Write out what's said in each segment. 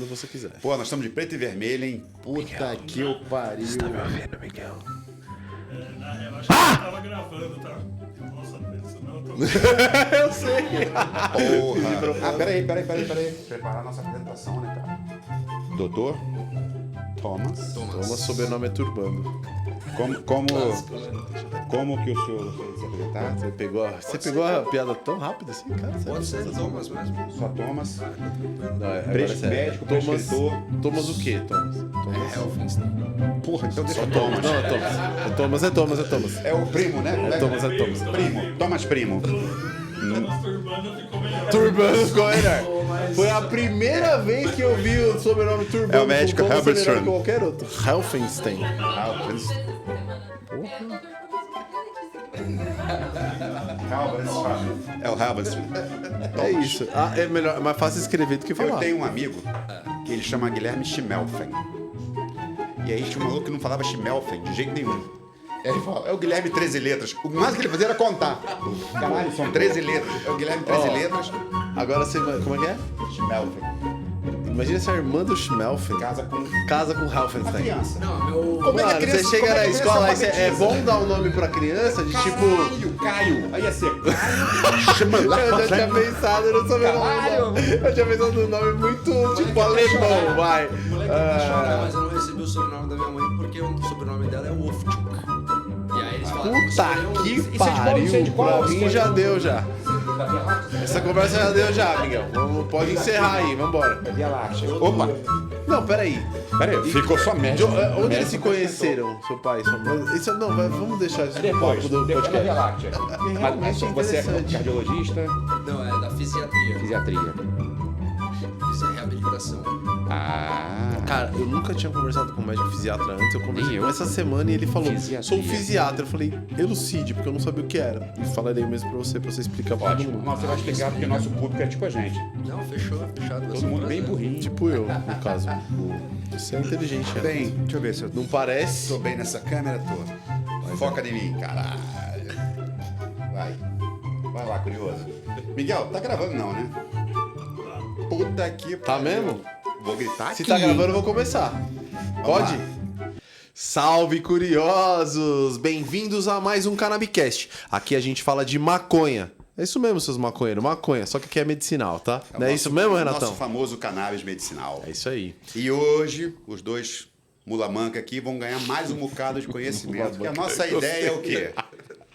quando você quiser. Pô, nós estamos de preto e vermelho, hein? Puta que o pariu. Você tá me ouvindo, Miguel? Na real, acho que eu tava gravando, tá? Nossa, senão eu tô... Eu sei. Porra. Peraí. Preparar a nossa apresentação, né, cara? Doutor Thomas. Thomas, sobrenome é Turbando. Como que o senhor gostaria de se apresentar? Você pegou a piada tão rápido assim, cara? Pode ser Thomas mesmo. Só Thomas. Não, agora é sério. Médico, Thomas, prescritor. Thomas o quê, Thomas? Thomas. Helfenstein. Porra, então deixa Só eu Thomas. Não, é Thomas. É Thomas. É o primo, né? É Thomas. Primo. Thomas Primo. Thomas Turbano ficou melhor. Turbano ficou melhor. Foi a primeira vez que eu vi o sobrenome Turbano. É o médico como Helfenstein. melhor que qualquer outro. Helfenstein. É o Halberstein. É isso. Ah, é melhor, é mais fácil escrever do que falar. Eu tenho um amigo que ele chama Guilherme Schmelfen. E aí tinha um maluco que não falava Schmelfen de jeito nenhum. Aí ele fala, é o Guilherme 13 letras. O mais que ele fazia era contar. Caralho, são 13 letras. É o Guilherme 13 letras. Agora você. Como é que é? Schmelfen. Imagina se a irmã do Schmelfen Casa com uma Helfenstein. Criança. Não, meu. Como é que a Mano, criança- você chega como é na que a criança escola e é alfabetiza? bom dar um nome pra criança de tipo. Caio. Aí ia ser Eu já tinha pensado no sobrenome. Eu tinha pensado no nome muito tipo alemão, vai. O moleque vai chorar, mas eu não recebi o sobrenome da minha mãe porque o sobrenome dela é Wolfchuk. E aí eles falaram Puta que Isso é de pariu, qual? pra mim já deu já. Essa conversa já deu já, Miguel. Pode encerrar aí, vambora. Via Láctea. Opa. Não, peraí. Ficou só médico. Onde eles se conheceram, seu pai e sua mãe? Isso, não, vamos deixar isso no Depois, papo do depois da Via podcast. Láctea. Realmente Mas você é interessante. cardiologista, Não, é da fisiatria. fisiatria. Fiz a reabilitação. Cara, eu nunca tinha conversado com um médico fisiatra antes. Eu conversei Nem eu. com essa semana e ele falou: Fisiatria. sou fisiatra. Eu falei: elucide, porque eu não sabia o que era. E falarei mesmo pra você explicar pra todo Ótimo. mundo. Mas você vai explicar porque nosso público é tipo a gente. Não, fechado. Vai Todo ser um mundo bem prazer. burrinho. Tipo eu, no caso. Você é inteligente, né? Bem, deixa eu ver se eu Não parece? tô bem nessa câmera, tô. Foca em mim, caralho. Vai lá, curioso. Miguel, tá gravando não, né? Puta que Tá pariu. mesmo? Vou gritar Se aqui. tá gravando, eu vou começar. Pode? lá. Salve, curiosos! Bem-vindos a mais um Cannabicast. Aqui a gente fala de maconha. É isso mesmo, seus maconheiros, maconha. Só que aqui é medicinal, tá? É o Não é nosso- isso mesmo, o Renatão? Nosso famoso cannabis medicinal. É isso aí. E hoje, os dois mulamanca aqui vão ganhar mais um bocado de conhecimento. Porque a nossa ideia é o quê?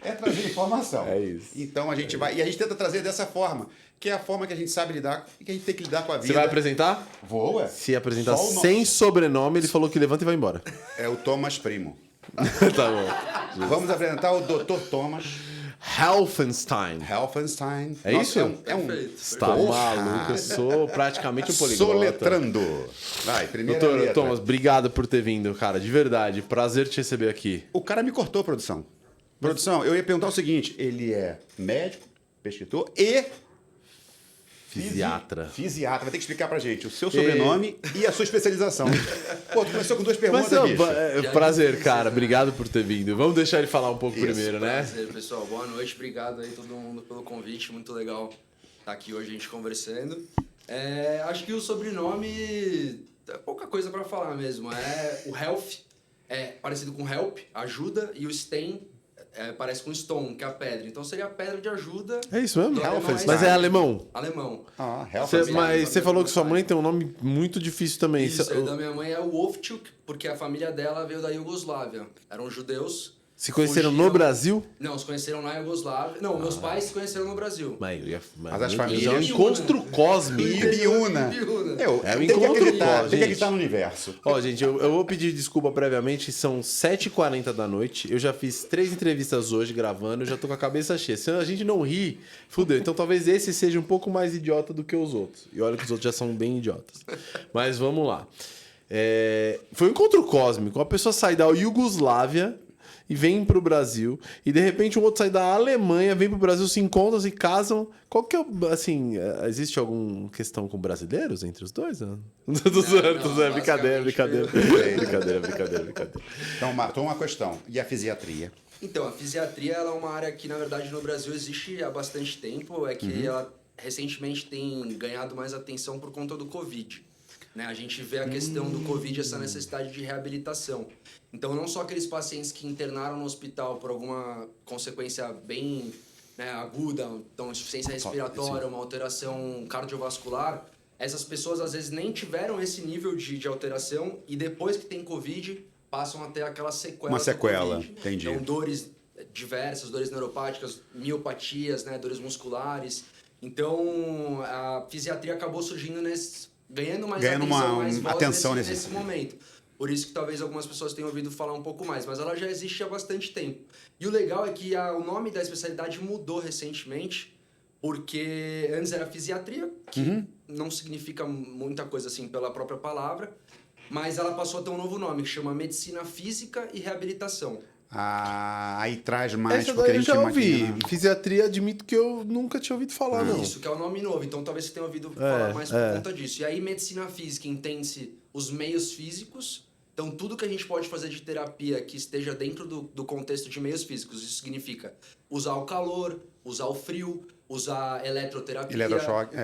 É trazer informação. É isso. Então a gente vai... E a gente tenta trazer dessa forma, que é a forma que a gente sabe lidar e que a gente tem que lidar com a vida. Você vai apresentar? Vou, ué. Se apresentar Só o nome. sem sobrenome, ele falou que levanta e vai embora. É o Thomas Primo. Tá bom. Vamos apresentar o Dr. Thomas Helfenstein. Helfenstein. É Nossa, isso? É um Perfeito. Tá Porra. maluco, eu sou praticamente um poliglota. soletrando. Vai, primeira Doutor letra. Thomas, obrigado por ter vindo, cara. De verdade, prazer te receber aqui. O cara me cortou, produção. Produção, eu ia perguntar o seguinte: ele é médico, prescritor e Fisiatra. Fisiatra. Vai ter que explicar pra gente o seu sobrenome e a sua especialização. Pô, tu começou com duas perguntas, Mas, bicho. prazer, cara. Obrigado por ter vindo. Vamos deixar ele falar um pouco Isso. primeiro, né? Prazer, pessoal. Boa noite. Obrigado aí todo mundo pelo convite. Muito legal estar aqui hoje a gente conversando. Acho que o sobrenome é pouca coisa para falar mesmo. O Health é parecido com Help, ajuda, e o Stein parece com Stone, que é a pedra. Então seria a pedra de ajuda. É isso mesmo? do alemão Mas é alemão. Alemão. Ah, Mas Helfenstein. você falou que sua mãe tem um nome muito difícil também. Isso, da minha mãe é o Wolfchuk, porque a família dela veio da Iugoslávia. Eram judeus. Se conheceram no fugiram- Brasil? Não, se conheceram na Iugoslávia. Não, meus pais se conheceram no Brasil. Mas as É um famílias- encontro cósmico. Ibiúna. Ibiúna. É um Tem que encontro acreditar, pó, tem que gente. acreditar no universo. Ó, gente, eu vou pedir desculpa previamente, são 7h40 da noite. Eu já fiz 3 entrevistas hoje gravando, eu já tô com a cabeça cheia. Se a gente não rir, fudeu. Então talvez esse seja um pouco mais idiota do que os outros. E olha que os outros já são bem idiotas. Mas vamos lá. Foi um encontro cósmico. Uma pessoa sai da Iugoslávia e vem pro Brasil, e de repente um outro sai da Alemanha, vem pro Brasil, se encontram, se casam. Qual que é o, assim, existe alguma questão com brasileiros entre os dois? Né? Dos outros, não, brincadeira. Então, matou uma questão. E a fisiatria? Então, a fisiatria ela é uma área que, na verdade, no Brasil existe há bastante tempo. É que ela recentemente tem ganhado mais atenção por conta do Covid. né? A gente vê a questão do Covid, essa necessidade de reabilitação. Então, não só aqueles pacientes que internaram no hospital por alguma consequência bem, né, aguda, então insuficiência respiratória, uma alteração cardiovascular, essas pessoas às vezes nem tiveram esse nível de alteração e depois que tem Covid, passam a ter aquela sequela. Uma sequela, COVID. entendi. Então, dores diversas, dores neuropáticas, miopatias, né, dores musculares. Então, a fisiatria acabou surgindo ganhando mais atenção, mais voz atenção nesse momento. Por isso que talvez algumas pessoas tenham ouvido falar um pouco mais, mas ela já existe há bastante tempo. E o legal é que o nome da especialidade mudou recentemente, porque antes era fisiatria, que não significa muita coisa assim pela própria palavra, mas ela passou a ter um novo nome, que chama Medicina Física e Reabilitação. Aí traz mais, Essa porque a daí eu gente já ouvi. imagina... Fisiatria, admito que eu nunca tinha ouvido falar, não. Isso, que é o nome novo. Então, talvez você tenha ouvido falar mais por conta disso. E aí, medicina física entende-se os meios físicos. Então, tudo que a gente pode fazer de terapia que esteja dentro do contexto de meios físicos. Isso significa usar o calor, usar o frio, usar eletroterapia. Eletrochoque,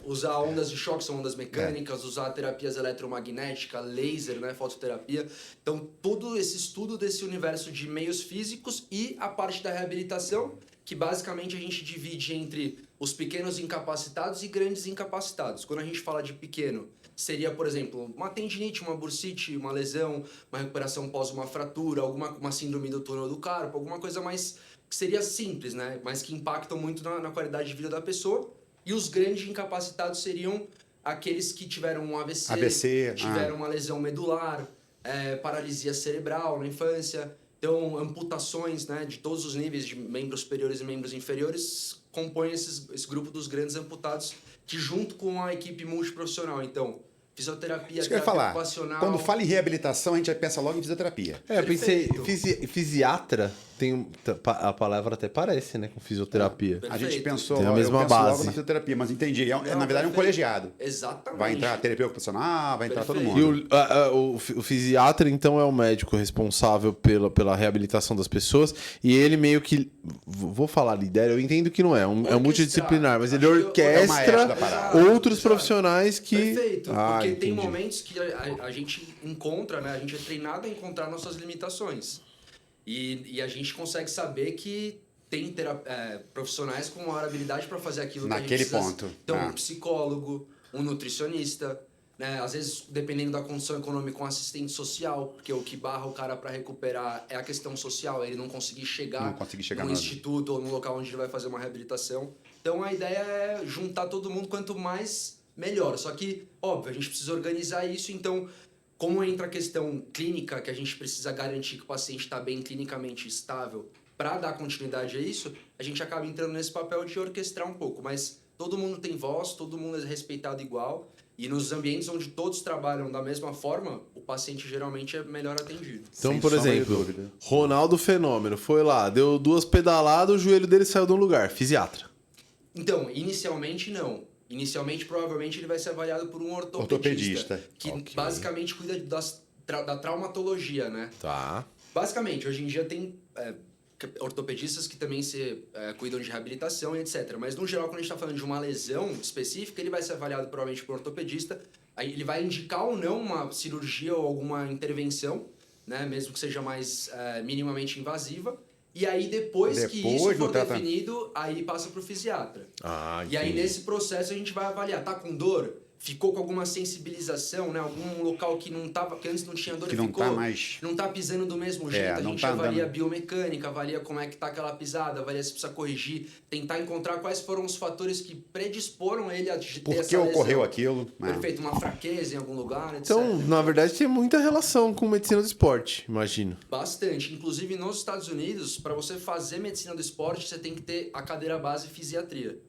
usar ondas de choque, são ondas mecânicas, usar terapias eletromagnéticas, laser, né, fototerapia. Então, todo esse estudo desse universo de meios físicos e a parte da reabilitação, que basicamente a gente divide entre os pequenos incapacitados e grandes incapacitados. Quando a gente fala de pequeno, seria, por exemplo, uma tendinite, uma bursite, uma lesão, uma recuperação pós uma fratura, uma síndrome do túnel do carpo, alguma coisa mais que seria simples, né? Mas que impactam muito na qualidade de vida da pessoa. E os grandes incapacitados seriam aqueles que tiveram um AVC tiveram uma lesão medular, paralisia cerebral na infância. Então, amputações, né, de todos os níveis, de membros superiores e membros inferiores, compõem esse grupo dos grandes amputados, que junto com a equipe multiprofissional. Então, fisioterapia, isso que eu ia falar. ocupacional... Quando fala em reabilitação, a gente já pensa logo em fisioterapia. Eu pensei, fisiatra, a palavra até parece, né, com fisioterapia. A gente pensou Tem a logo, mesma eu penso logo base. na fisioterapia, mas entendi. Na verdade, é um colegiado. Exatamente. Vai entrar terapeuta ocupacional, vai entrar todo Perfeito. mundo. E o fisiatra, então, é o médico responsável pela reabilitação das pessoas. E ele meio que... Vou falar lidera, eu entendo que não é. É um multidisciplinar, mas ele Acho que orquestra é o maestro da parada. outros profissionais que... Perfeito, porque tem entendi. momentos que a gente encontra, né? A gente é treinado a encontrar nossas limitações. E a gente consegue saber que tem profissionais com maior habilidade para fazer aquilo Naquele que a gente precisa. ponto. Então, um psicólogo, um nutricionista, né? Às vezes, dependendo da condição econômica, um assistente social, porque o que barra o cara para recuperar é a questão social, ele não conseguir chegar no instituto ou no local onde ele vai fazer uma reabilitação. Então, a ideia é juntar todo mundo, quanto mais, melhor. Só que, óbvio, a gente precisa organizar isso, então... Como entra a questão clínica, que a gente precisa garantir que o paciente está bem clinicamente estável para dar continuidade a isso, a gente acaba entrando nesse papel de orquestrar um pouco. Mas todo mundo tem voz, todo mundo é respeitado igual. E nos ambientes onde todos trabalham da mesma forma, o paciente geralmente é melhor atendido. Então, Sem por sombra de exemplo, dúvida. Ronaldo Fenômeno foi lá, deu 2 pedaladas, o joelho dele saiu de um lugar. Fisiatra. Então, inicialmente não. Inicialmente, provavelmente, ele vai ser avaliado por um ortopedista. Que basicamente cuida da traumatologia, né? Tá. Basicamente, hoje em dia tem ortopedistas que também cuidam de reabilitação e etc. Mas, no geral, quando a gente está falando de uma lesão específica, ele vai ser avaliado provavelmente por um ortopedista. Aí ele vai indicar ou não uma cirurgia ou alguma intervenção, né? Mesmo que seja mais minimamente invasiva. E aí, depois que isso for definido, aí passa para o fisiatra. E aí, nesse processo, a gente vai avaliar. Tá com dor? Ficou com alguma sensibilização, né? Algum local que não tava, que antes não tinha dor, que não ficou, tá mais... não tá pisando do mesmo jeito. A gente avalia a biomecânica, avalia como é que tá aquela pisada, avalia se precisa corrigir, tentar encontrar quais foram os fatores que predisporam ele a ter essa lesão. Por que ocorreu aquilo? Perfeito, uma fraqueza em algum lugar, etc. Então, na verdade, tem muita relação com medicina do esporte, imagino. Bastante. Inclusive, nos Estados Unidos, para você fazer medicina do esporte, você tem que ter a cadeira base fisiatria.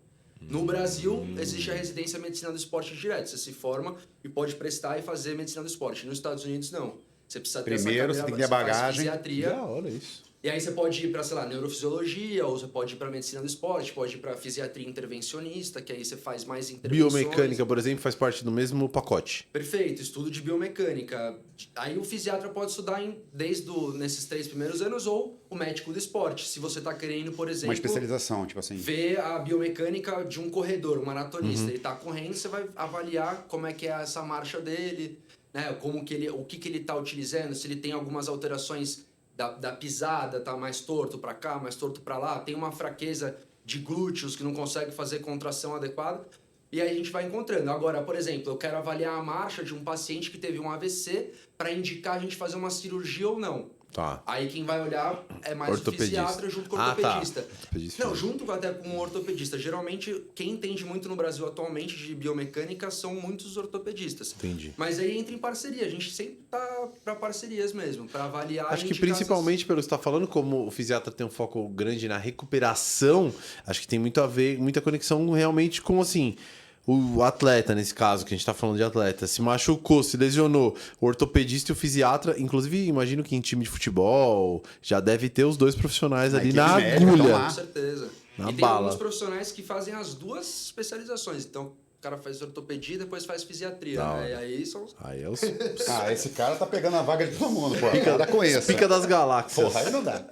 No Brasil, existe a residência medicina do esporte direto. Você se forma e pode prestar e fazer medicina do esporte. Nos Estados Unidos, não. Você precisa ter Primeiro, essa você tem que cadeira, ter a bagagem. fisiatria. Da hora isso. E aí você pode ir para, sei lá, neurofisiologia, ou você pode ir para medicina do esporte, pode ir para fisiatria intervencionista, que aí você faz mais intervenções. Biomecânica, por exemplo, faz parte do mesmo pacote. Perfeito, estudo de biomecânica. Aí o fisiatra pode estudar nesses 3 primeiros anos, ou o médico do esporte. Se você está querendo, por exemplo... Uma especialização, tipo assim. Ver a biomecânica de um corredor, um maratonista. Ele está correndo, você vai avaliar como é que é essa marcha dele, né? O que ele está utilizando, se ele tem algumas alterações da pisada, tá mais torto para cá, mais torto para lá, tem uma fraqueza de glúteos que não consegue fazer contração adequada. E aí a gente vai encontrando. Agora, por exemplo, eu quero avaliar a marcha de um paciente que teve um AVC para indicar a gente fazer uma cirurgia ou não. Tá. Aí quem vai olhar é mais o fisiatra junto com o ortopedista. Ortopedista. Não, junto até com o ortopedista. Geralmente, quem entende muito no Brasil atualmente de biomecânica são muitos ortopedistas. Entendi. Mas aí entra em parceria. A gente sempre tá para parcerias mesmo, para avaliar. Acho e que indicar principalmente pelo que você está falando, como o fisiatra tem um foco grande na recuperação, acho que tem muito a ver, muita conexão realmente com, assim, o atleta, nesse caso, que a gente está falando de atleta, se machucou, se lesionou, o ortopedista e o fisiatra, inclusive, imagino que em time de futebol já deve ter os dois profissionais ali equipe na médica, então agulha. lá. Com certeza. Na e tem bala. alguns profissionais que fazem as duas especializações. Então, o cara faz ortopedia e depois faz fisiatria. Da Né? hora. E aí são... Aí é os Ah, esse cara tá pegando a vaga de todo mundo, pô. Pica, com isso. pica das galáxias. Porra, aí não dá.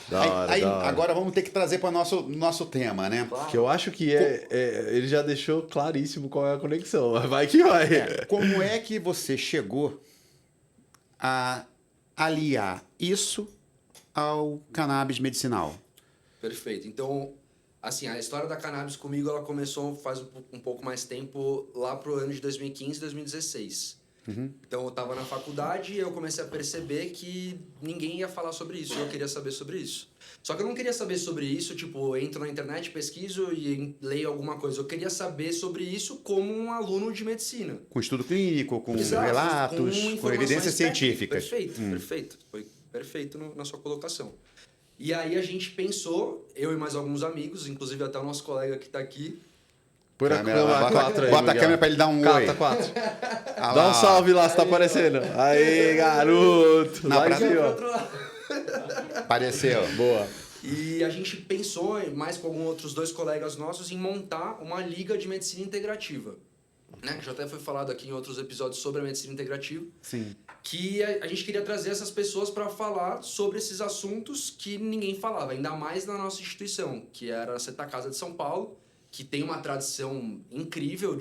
Da hora, da hora. Agora vamos ter que trazer para nosso tema, né? Que eu acho que ele já deixou claríssimo qual é a conexão. Vai que vai. Como é que você chegou a aliar isso ao cannabis medicinal? Perfeito. Então, assim, a história da cannabis comigo, ela começou faz um pouco mais tempo, lá pro ano de 2015, 2016. Então, eu estava na faculdade e eu comecei a perceber que ninguém ia falar sobre isso. E eu queria saber sobre isso. Só que eu não queria saber sobre isso, tipo, eu entro na internet, pesquiso e leio alguma coisa. Eu queria saber sobre isso como um aluno de medicina. Com estudo clínico, com Exato, relatos, com informações evidências técnicas. científicas. Perfeito, perfeito. Foi perfeito na sua colocação. E aí a gente pensou, eu e mais alguns amigos, inclusive até o nosso colega que está aqui. Põe na Câmera, câmera bota 4 aí. bota a Miguel. câmera para ele dar um oi. Cata 4. Ah Dá lá. um salve lá, se tá aparecendo. Aí, garoto. Não, Lá pra- em cima, ó. Outro lado. Apareceu. Boa. E a gente pensou, mais com alguns outros 2 colegas nossos, em montar uma liga de medicina integrativa. Né? Que já até foi falado aqui em outros episódios sobre a medicina integrativa. Sim. Que a gente queria trazer essas pessoas para falar sobre esses assuntos que ninguém falava, ainda mais na nossa instituição, que era a Santa Casa de São Paulo, que tem uma tradição incrível,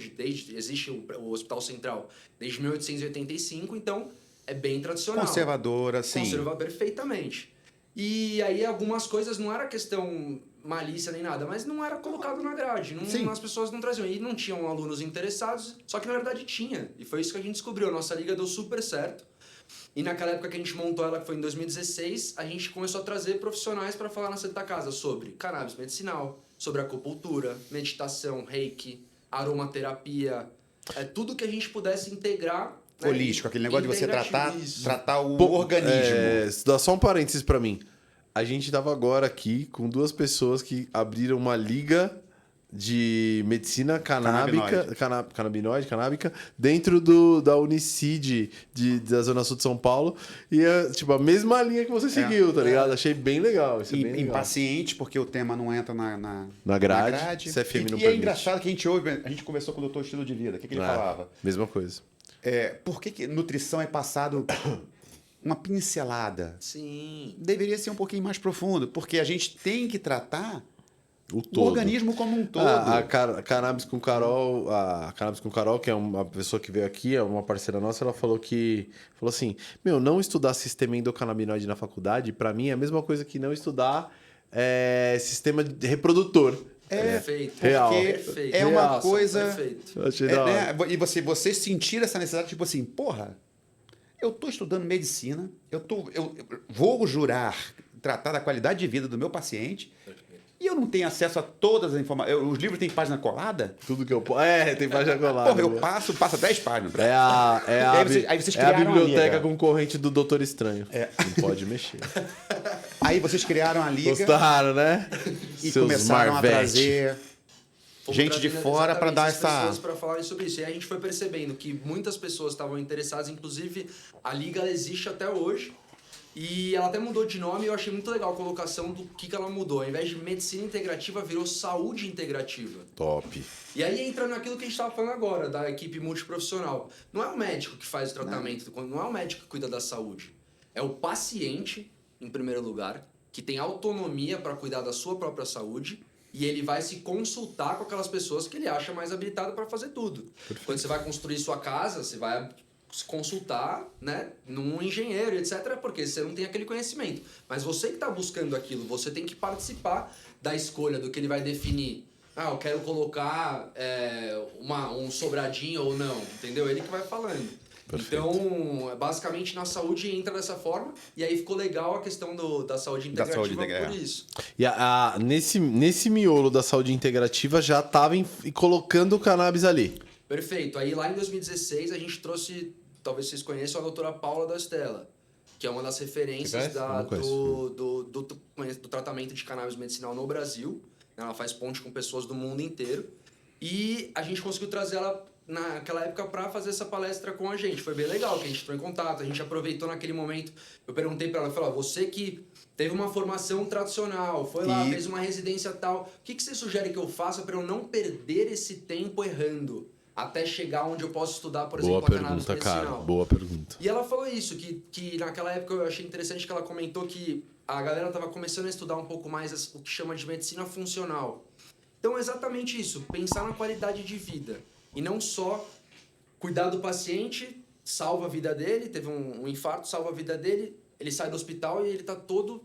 existe o Hospital Central desde 1885, então é bem tradicional. Conservadora, sim. Conserva perfeitamente. E aí algumas coisas não era questão malícia nem nada, mas não era colocado na grade. Sim. As pessoas não traziam. E não tinham alunos interessados, só que na verdade tinha. E foi isso que a gente descobriu. A nossa liga deu super certo. E naquela época que a gente montou ela, que foi em 2016, a gente começou a trazer profissionais para falar na Santa Casa sobre cannabis medicinal, sobre acupuntura, meditação, reiki, aromaterapia, tudo que a gente pudesse integrar. Né? Holístico, aquele negócio de você Integrativo, isso. tratar o Pô, organismo. Dá só um parênteses pra mim. A gente tava agora aqui com 2 pessoas que abriram uma liga de medicina canabinoide, canábica, dentro da Unicid da Zona Sul de São Paulo. E é tipo a mesma linha que você seguiu, tá ligado? Achei bem legal. Isso é bem Em legal. paciente, porque o tema não entra na grade. CFM não e é permite. engraçado que a gente ouve, a gente conversou com o doutor Estilo de Vida, o que ele falava? Mesma coisa. Por que nutrição é passado uma pincelada? Sim. Deveria ser um pouquinho mais profundo, porque a gente tem que tratar O o todo. organismo como um todo. A Cannabis com Carol, que é uma pessoa que veio aqui, é uma parceira nossa, ela falou assim, não estudar sistema endocannabinoide na faculdade, pra mim é a mesma coisa que não estudar sistema reprodutor. Perfeito. real. Perfeito. É uma Nossa, coisa- Perfeito. Eu achei da hora. E você sentir essa necessidade, tipo assim, porra, eu tô estudando medicina, eu vou jurar tratar da qualidade de vida do meu paciente e eu não tenho acesso a todas as informações. Os livros têm página colada? Tudo que eu posso. tem página colada. Porra, eu né? passo 10 páginas. Aí vocês é a criaram a biblioteca liga. concorrente do Doutor Estranho. Não pode mexer. Aí vocês criaram a liga Gostaram, né? e Seus começaram Marvete. a trazer Fomos gente de trazendo fora para exatamente dar essas essa... pessoas para falarem sobre isso. E aí a gente foi percebendo que muitas pessoas estavam interessadas, inclusive a liga ela existe até hoje. E ela até mudou de nome e eu achei muito legal a colocação do que ela mudou. Ao invés de medicina integrativa, virou saúde integrativa. Top. E aí entra naquilo que a gente estava falando agora, da equipe multiprofissional. Não é o médico que faz o tratamento, não é o médico que cuida da saúde. É o paciente, em primeiro lugar, que tem autonomia para cuidar da sua própria saúde e ele vai se consultar com aquelas pessoas que ele acha mais habilitado para fazer tudo. Perfeito. Quando você vai construir sua casa, você vai se consultar, né, num engenheiro, etc., porque você não tem aquele conhecimento. Mas você que está buscando aquilo, você tem que participar da escolha do que ele vai definir. Ah, eu quero colocar um sobradinho ou não, entendeu? Ele que vai falando. Perfeito. Então, basicamente, na saúde entra dessa forma, e aí ficou legal a questão da saúde integrativa por isso. E nesse miolo da saúde integrativa já estava colocando o cannabis ali. Perfeito. Aí lá em 2016 a gente trouxe, talvez vocês conheçam, a doutora Paula da Estela, que é uma das referências do tratamento de cannabis medicinal no Brasil. Ela faz ponte com pessoas do mundo inteiro. E a gente conseguiu trazer ela naquela época para fazer essa palestra com a gente. Foi bem legal, que a gente entrou em contato, a gente aproveitou naquele momento. Eu perguntei para ela, falei, você que teve uma formação tradicional, foi lá, fez uma residência tal, o que você sugere que eu faça para eu não perder esse tempo errando? Até chegar onde eu posso estudar, por exemplo, a cannabis medicinal. Cara, boa pergunta. E ela falou isso, que naquela época eu achei interessante que ela comentou que a galera estava começando a estudar um pouco mais o que chama de medicina funcional. Então é exatamente isso, pensar na qualidade de vida. E não só cuidar do paciente, salva a vida dele, teve um infarto, salva a vida dele, ele sai do hospital e ele está todo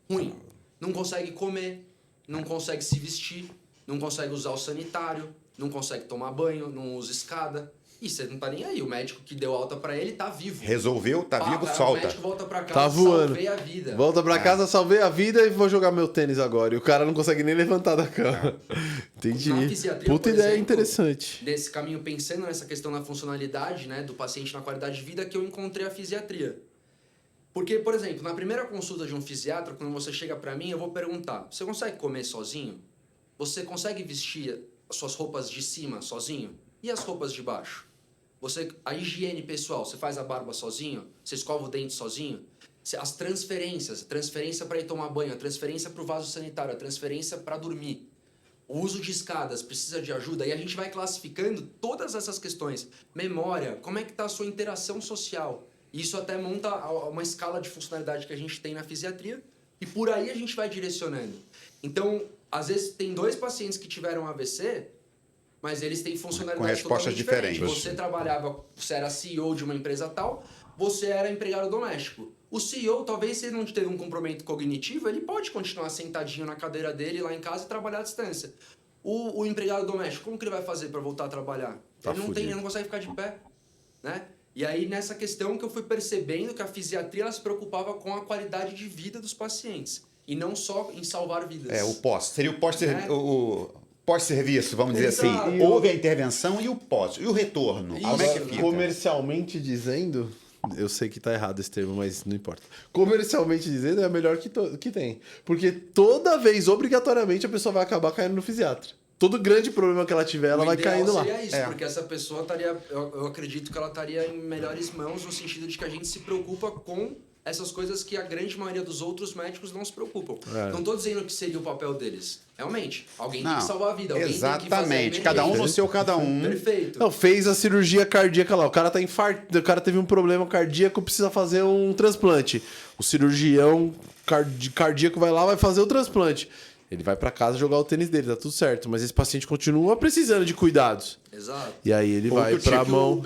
ruim. Não consegue comer, não consegue se vestir, não consegue usar o sanitário, não consegue tomar banho, não usa escada. E você não tá nem aí. O médico que deu alta pra ele tá vivo. Resolveu, tá vivo, solta. O médico volta pra casa, tá voando. Salvei a vida. Volta pra casa, salvei a vida e vou jogar meu tênis agora. E o cara não consegue nem levantar da cama. Entendi. Na fisiatria, puta por ideia exemplo, interessante. Nesse caminho, pensando nessa questão da funcionalidade, né, do paciente na qualidade de vida, que eu encontrei a fisiatria. Porque, por exemplo, na primeira consulta de um fisiatra, quando você chega pra mim, eu vou perguntar, você consegue comer sozinho? Você consegue vestir as suas roupas de cima sozinho? E as roupas de baixo? A higiene pessoal, você faz a barba sozinho? Você escova o dente sozinho? As transferências, a transferência para ir tomar banho, a transferência para o vaso sanitário, a transferência para dormir. O uso de escadas, precisa de ajuda? E a gente vai classificando todas essas questões. Memória, como é que está a sua interação social? Isso até monta uma escala de funcionalidade que a gente tem na fisiatria e por aí a gente vai direcionando. Então, às vezes tem 2 pacientes que tiveram AVC, mas eles têm funcionalidades totalmente diferentes. Você trabalhava, você era CEO de uma empresa tal, você era empregado doméstico. O CEO, talvez se ele não teve um comprometimento cognitivo, ele pode continuar sentadinho na cadeira dele lá em casa e trabalhar à distância. O empregado doméstico, como que ele vai fazer para voltar a trabalhar? Ele não consegue ficar de pé, né? E aí, nessa questão que eu fui percebendo que a fisiatria ela se preocupava com a qualidade de vida dos pacientes. E não só em salvar vidas. O pós. Seria o pós-serviço, pós-serviço, vamos dizer Exato. assim. Houve a intervenção e o pós. E o retorno. Isso. Como é que fica? Comercialmente dizendo, eu sei que tá errado esse termo, mas não importa. Comercialmente dizendo, é a melhor que tem. Porque toda vez, obrigatoriamente, a pessoa vai acabar caindo no fisiatra. Todo grande problema que ela tiver, ela vai caindo lá. Seria isso, porque essa pessoa estaria, eu acredito que ela estaria em melhores mãos, no sentido de que a gente se preocupa com essas coisas que a grande maioria dos outros médicos não se preocupam. Não estou dizendo que seria o papel deles. Realmente, alguém tem que salvar a vida. Alguém exatamente. Tem que fazer cada um no seu cada um. Perfeito. Não, fez a cirurgia cardíaca lá. O cara tá infarto, o cara teve um problema cardíaco, precisa fazer um transplante. O cirurgião cardíaco vai lá, vai fazer o transplante. Ele vai pra casa jogar o tênis dele, tá tudo certo. Mas esse paciente continua precisando de cuidados. Exato. E aí ele vai pra mão,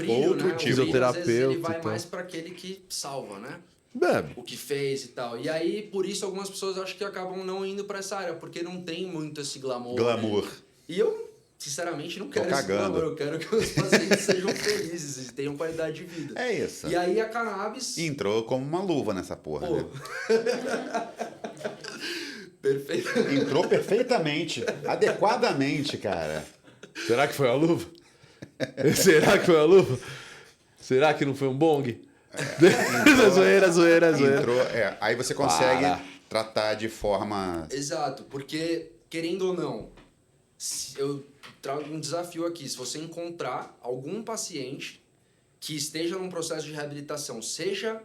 fisioterapeuta. Às vezes ele vai então. mais pra aquele que salva, né? É. O que fez e tal. E aí, por isso, algumas pessoas acho que acabam não indo pra essa área, porque não tem muito esse glamour. Né? E eu, sinceramente, não quero esse glamour. Eu quero que os pacientes sejam felizes e tenham qualidade de vida. É isso. E aí a cannabis... Entrou como uma luva nessa porra, né? Perfeito. Entrou perfeitamente, adequadamente, cara. Será que foi a luva? Será que foi a luva? Será que não foi um bong? Zoeira. Entrou, aí você consegue tratar de forma... Exato, porque, querendo ou não, eu trago um desafio aqui. Se você encontrar algum paciente que esteja num processo de reabilitação, seja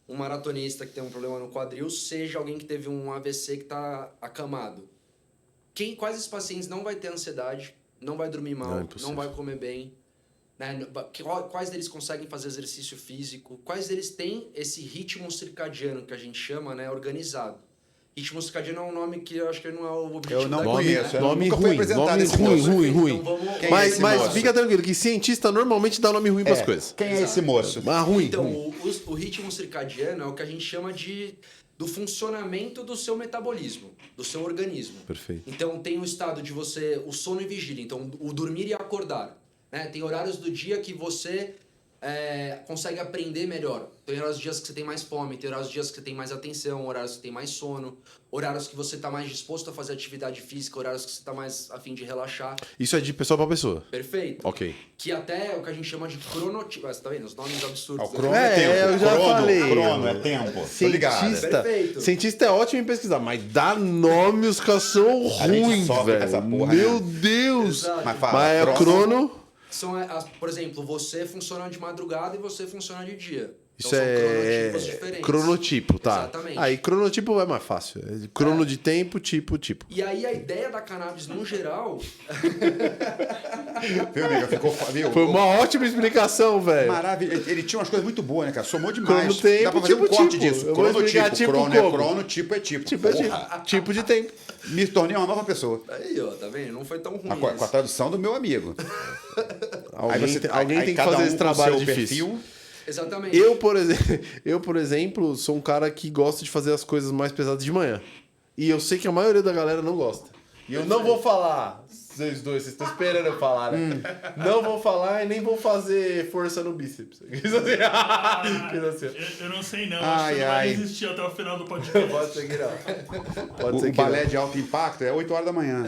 um maratonista que tem um problema no quadril, seja alguém que teve um AVC que está acamado. Quais esses pacientes não vai ter ansiedade, não vai dormir mal, não vai comer bem, né? Quais deles conseguem fazer exercício físico, quais deles têm esse ritmo circadiano que a gente chama, né, organizado. Ritmo circadiano é um nome que eu acho que não é o objetivo. Eu não daqui, conheço. né? Nome Nunca foi ruim, apresentado nome esse ruim, moço. ruim, ruim. Então vamos... Quem é Mas, esse mas moço? fica tranquilo, que cientista normalmente dá nome ruim pras coisas. Quem é esse moço? Mas ruim, Então, ruim. o ritmo circadiano é o que a gente chama do funcionamento do seu metabolismo, do seu organismo. Perfeito. Então, tem o estado de o sono e vigília, então o dormir e acordar. Né? Tem horários do dia que você consegue aprender melhor. Tem horários dos dias que você tem mais fome, tem horários dos dias que você tem mais atenção, horários que você tem mais sono, horários que você está mais disposto a fazer atividade física, horários que você está mais a fim de relaxar. Isso é de pessoa pra pessoa. Perfeito. Ok. Que até é o que a gente chama de cronotipo. Você tá vendo? Os nomes absurdos. O crono É, é tempo. eu já crono, falei. Crono é tempo. Tô ligado. Perfeito. Cientista é ótimo em pesquisar, mas dá nome, os caras são A gente ruins, sofre com velho. essa porra, Meu né? Deus. Exato. Mas fala, Mas é crono. Por exemplo, você funciona de madrugada e você funciona de dia. Isso Então, são é cronotipos diferentes. cronotipo, tá? Exatamente. Aí cronotipo é mais fácil. É crono de tempo, tipo. E aí a ideia da cannabis no geral... Viu, amiga? Viu? Foi uma ótima explicação, velho. Maravilha. Ele tinha umas coisas muito boas, né, cara? Somou demais. Crono tempo, Dá pra fazer um tipo, corte tipo. disso. Eu vou explicar Cronotipo. tipo Crono é como. crono, tipo é tipo. Tipo, é Porra. tipo de tempo. Me tornei uma nova pessoa. Aí, ó, tá vendo? Não foi tão ruim. Com a tradução do meu amigo. Alguém tem que cada fazer um esse com trabalho seu difícil. perfil. Exatamente. Eu, por exemplo, sou um cara que gosta de fazer as coisas mais pesadas de manhã. E eu sei que a maioria da galera não gosta. E eu não vou falar, vocês dois, vocês estão esperando eu falar, né? Não vou falar e nem vou fazer força no bíceps. Quis assim. Eu não sei não, Ai, acho que você não vai ai. resistir até o final do podcast. Pode ser que não. Pode ser O que balé não. de alto impacto é 8 horas da manhã.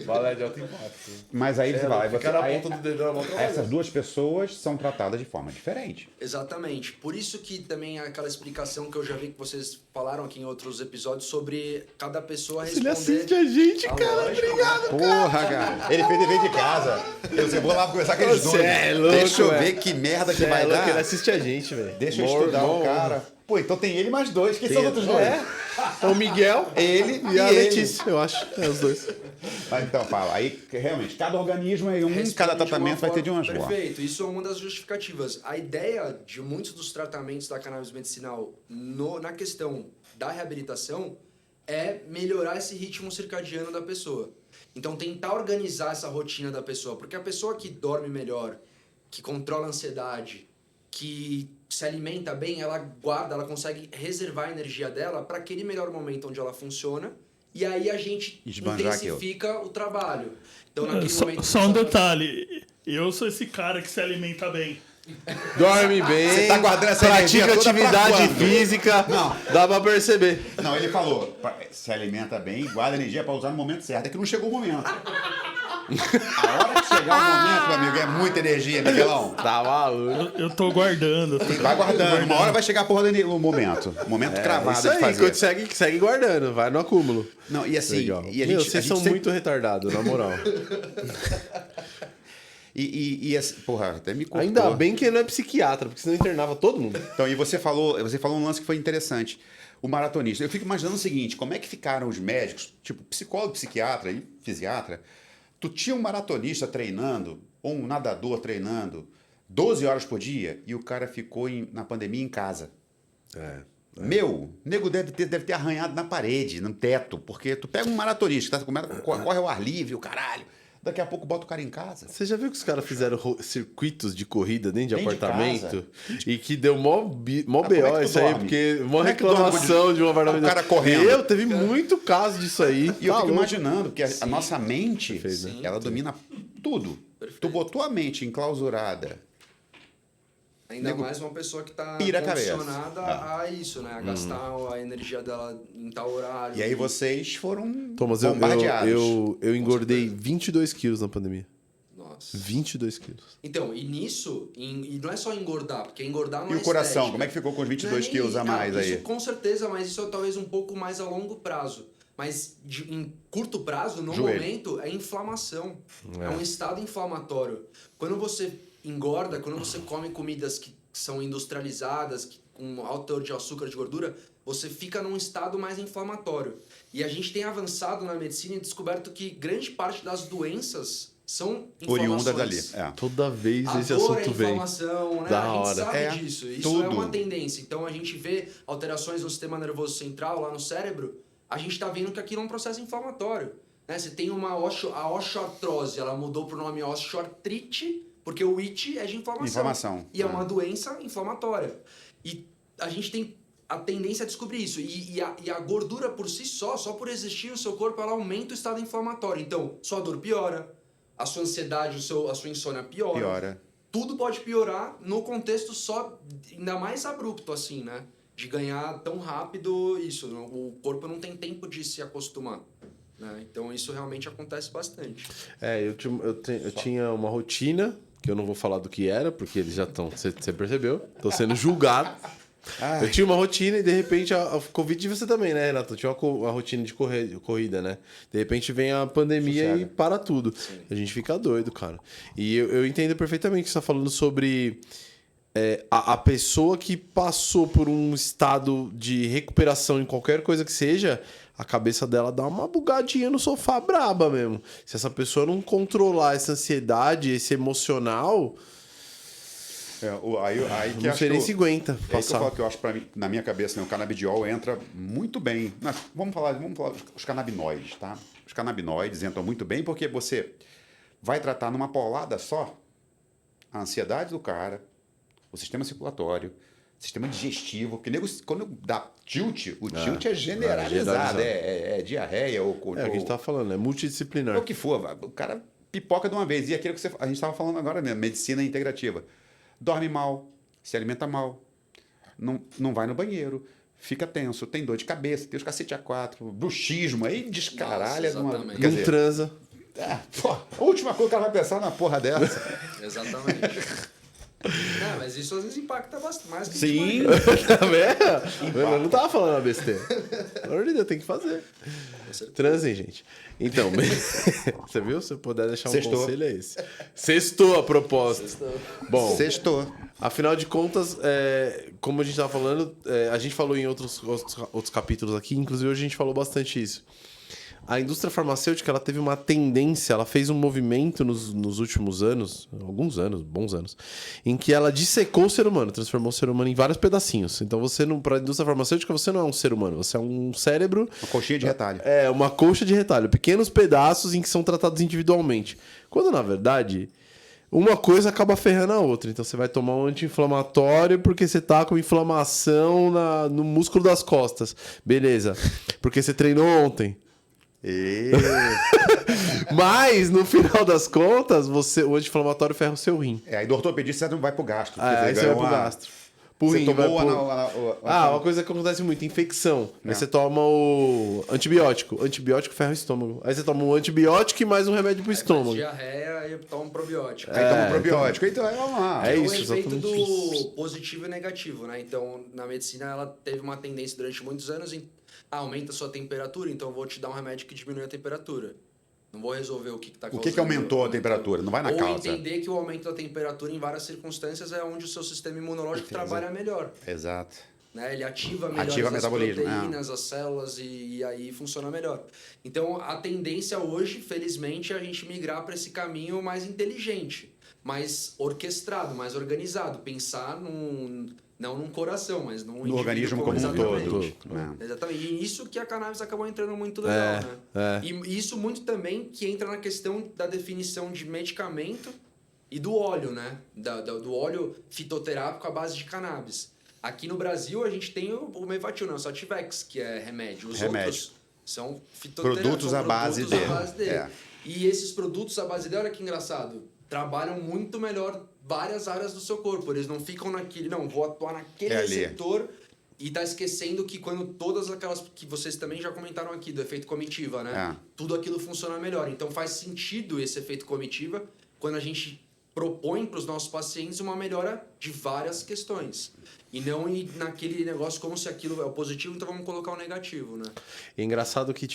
Balé de alto impacto. Mas aí você vai. Ficar na ponta do dedão na mão Essas duas pessoas são tratadas de forma diferente. Exatamente. Por isso que também é aquela explicação que eu já vi que vocês falaram aqui em outros episódios sobre cada pessoa Ele responder... assiste a gente, Ah, cara. lógico. Obrigado. Porra, cara. Ele fez dever de casa. Eu vou lá conversar com eles Você dois. é louco, Deixa eu velho. ver que merda que Você vai é louco, dar. ele assiste a gente, velho. Deixa eu estudar o cara. Pô, então tem ele mais dois. Quem são os outros dois? É o Miguel Ele e a ele. Letícia, eu acho. É os dois. Mas então, fala. Aí, realmente, cada organismo é um, Responde cada de uma tratamento vai ter de umas forma- formas. Perfeito, isso é uma das justificativas. A ideia de muitos dos tratamentos da cannabis medicinal na questão da reabilitação é melhorar esse ritmo circadiano da pessoa. Então, tentar organizar essa rotina da pessoa. Porque a pessoa que dorme melhor, que controla a ansiedade, que se alimenta bem, ela guarda, ela consegue reservar a energia dela para aquele melhor momento onde ela funciona. E aí a gente Esbanjar intensifica o trabalho. Então, naquele momento... Só um detalhe, eu sou esse cara que se alimenta bem. Dorme bem. Você tá guardando essa energia pratica toda pra atividade quando? física. Não. Dá pra perceber. Não, ele falou, se alimenta bem, guarda energia pra usar no momento certo. É que não chegou o momento. A hora que chegar o momento, meu amigo, é muita energia, Miguelão. Tá maluco. Eu tô guardando. Vai guardando. Uma hora vai chegar a porra do momento. O momento cravado Isso de aí, fazer. segue guardando, vai no acúmulo. Não, e assim, Legal. e a Meu, gente, vocês são sempre... muito retardados, na moral. E assim, porra, até me cortou. Ainda bem que ele não é psiquiatra, porque senão internava todo mundo. Então, e você falou um lance que foi interessante. O maratonista. Eu fico imaginando o seguinte, como é que ficaram os médicos, tipo psicólogo, psiquiatra e fisiatra, tu tinha um maratonista treinando, ou um nadador treinando, 12 horas por dia, e o cara ficou na pandemia em casa. Meu, o nego deve ter arranhado na parede, no teto, porque tu pega um maratonista, que corre ao ar livre, o caralho, daqui a pouco bota o cara em casa. Você já viu que os caras fizeram circuitos de corrida dentro de Dentro de apartamento? E que deu mó como BO é que tu isso aí, dorme? porque mó Como é que tu dorme reclamação de um apartamento. o cara correndo? Teve muito caso disso aí. E eu Tá fico louco. imaginando que a nossa mente, Perfeito, né? ela domina tudo. Perfeito. Tu botou a mente enclausurada. Ainda Nego mais uma pessoa que está pira a cabeça. condicionada a isso, né? A gastar a energia dela em tal horário. E aí vocês foram Thomas, bombardeados. eu engordei 22 quilos na pandemia. Nossa. 22 quilos. Então, e nisso, e não é só engordar, porque engordar não E é o coração, estética. como é que ficou com os Não é 22 nem- quilos a mais isso, aí? Com certeza, mas isso é talvez um pouco mais a longo prazo. Mas em curto prazo, no Joelho. momento, é inflamação. É um estado inflamatório. Quando você engorda, quando você come comidas que são industrializadas, que com alto teor de açúcar, de gordura, você fica num estado mais inflamatório. E a gente tem avançado na medicina e descoberto que grande parte das doenças são inflamações. Oriunda dali. É. Toda vez A esse dor assunto é vem. inflamação, né? Da A gente hora. sabe É, disso. Isso tudo. é uma tendência. Então a gente vê alterações no sistema nervoso central, lá no cérebro, a gente está vendo que aquilo é um processo inflamatório. Né? Você tem a osteoartrose, ela mudou para o nome osteoartrite, porque o it é de inflamação. E é uma doença inflamatória. E a gente tem a tendência a descobrir isso. E a gordura por si só por existir no seu corpo, ela aumenta o estado inflamatório. Então, sua dor piora, a sua ansiedade, a sua insônia piora. Tudo pode piorar no contexto só, ainda mais abrupto, assim, né? De ganhar tão rápido isso. O corpo não tem tempo de se acostumar. Né? Então, isso realmente acontece bastante. Eu tinha uma rotina, que eu não vou falar do que era, porque eles já estão... Você percebeu? Estou sendo julgado. Eu tinha uma rotina e de repente a Covid você também, né, Renato? Eu tinha uma rotina de corrida, né? De repente vem a pandemia e para tudo. Sim. A gente fica doido, cara. E eu entendo perfeitamente o que você está falando sobre a pessoa que passou por um estado de recuperação em qualquer coisa que seja, a cabeça dela dá uma bugadinha no sofá braba mesmo. Se essa pessoa não controlar essa ansiedade, esse emocional... Aí que não sei nem se aguenta passar. Que eu acho, pra mim, na minha cabeça, né, o canabidiol entra muito bem. Vamos falar os canabinoides, tá? Os canabinoides entram muito bem porque você vai tratar numa paulada só a ansiedade do cara, o sistema circulatório, o sistema digestivo, porque quando dá tilt, o tilt é generalizado, é diarreia ou... o que a gente tá falando, é multidisciplinar. É o que for, o cara pipoca de uma vez. E aquilo que a gente estava falando agora, né? Medicina integrativa. Dorme mal, se alimenta mal, não vai no banheiro, fica tenso, tem dor de cabeça, tem os cacete A4, bruxismo, aí descaralha. Não transa. A última coisa que ela vai pensar na porra dessa. Exatamente. Não, mas isso às vezes impacta bastante mais que Sim. Tá vendo? Eu não tava falando a besteira. Pelo amor de Deus, tem que fazer. Transem, gente. Então, você viu? Se eu puder deixar um conselho, é esse. Sextou a proposta. Bom, Sextou. Afinal de contas, como a gente estava falando, a gente falou em outros capítulos aqui, inclusive hoje a gente falou bastante isso. A indústria farmacêutica, ela teve uma tendência, ela fez um movimento nos últimos anos, alguns anos, bons anos, em que ela dissecou o ser humano, transformou o ser humano em vários pedacinhos. Então, para a indústria farmacêutica, você não é um ser humano, você é um cérebro... Uma coxinha de retalho. Uma colcha de retalho, pequenos pedaços em que são tratados individualmente. Quando, na verdade... uma coisa acaba ferrando a outra. Então você vai tomar um anti-inflamatório porque você tá com inflamação no músculo das costas. Beleza. Porque você treinou ontem. Mas, no final das contas, o anti-inflamatório ferra o seu rim. Aí do ortopedista você não vai pro gastro. Aí você vai pro gastro. Você tomou uma coisa que acontece muito, infecção. Aí você toma o antibiótico. Antibiótico ferra o estômago. Aí você toma um antibiótico e mais um remédio pro estômago. Diarreia e toma um probiótico. Aí toma um probiótico. Então, vamos lá. É isso, o efeito exatamente do isso. positivo e negativo, né? Então, na medicina, ela teve uma tendência durante muitos anos em aumenta a sua temperatura, então eu vou te dar um remédio que diminui a temperatura. Não vou resolver o que está causando. O que aumentou a temperatura? Não vai na causa. Ou entender que o aumento da temperatura em várias circunstâncias é onde o seu sistema imunológico trabalha melhor. Exato. Né? Ele ativa melhor as metabolismo, proteínas, as células e aí funciona melhor. Então, a tendência hoje, felizmente, é a gente migrar para esse caminho mais inteligente, mais orquestrado, mais organizado. Pensar não num coração, mas no organismo como um todo. Exatamente. E isso que a cannabis acabou entrando muito legal, né? E isso muito também que entra na questão da definição de medicamento e do óleo, né? Do óleo fitoterápico à base de cannabis. Aqui no Brasil a gente tem o Mevatil, não, o Sativex, que é remédio. Os outros são produtos à base dele. E esses produtos à base dele, olha que engraçado, trabalham muito melhor várias áreas do seu corpo. Eles não ficam vou atuar naquele receptor e tá esquecendo que quando todas aquelas que vocês também já comentaram aqui, do efeito comitiva, né? Tudo aquilo funciona melhor. Então faz sentido esse efeito comitiva quando a gente propõe para os nossos pacientes uma melhora de várias questões. E não ir naquele negócio como se aquilo é o positivo, então vamos colocar o negativo, né? É engraçado que,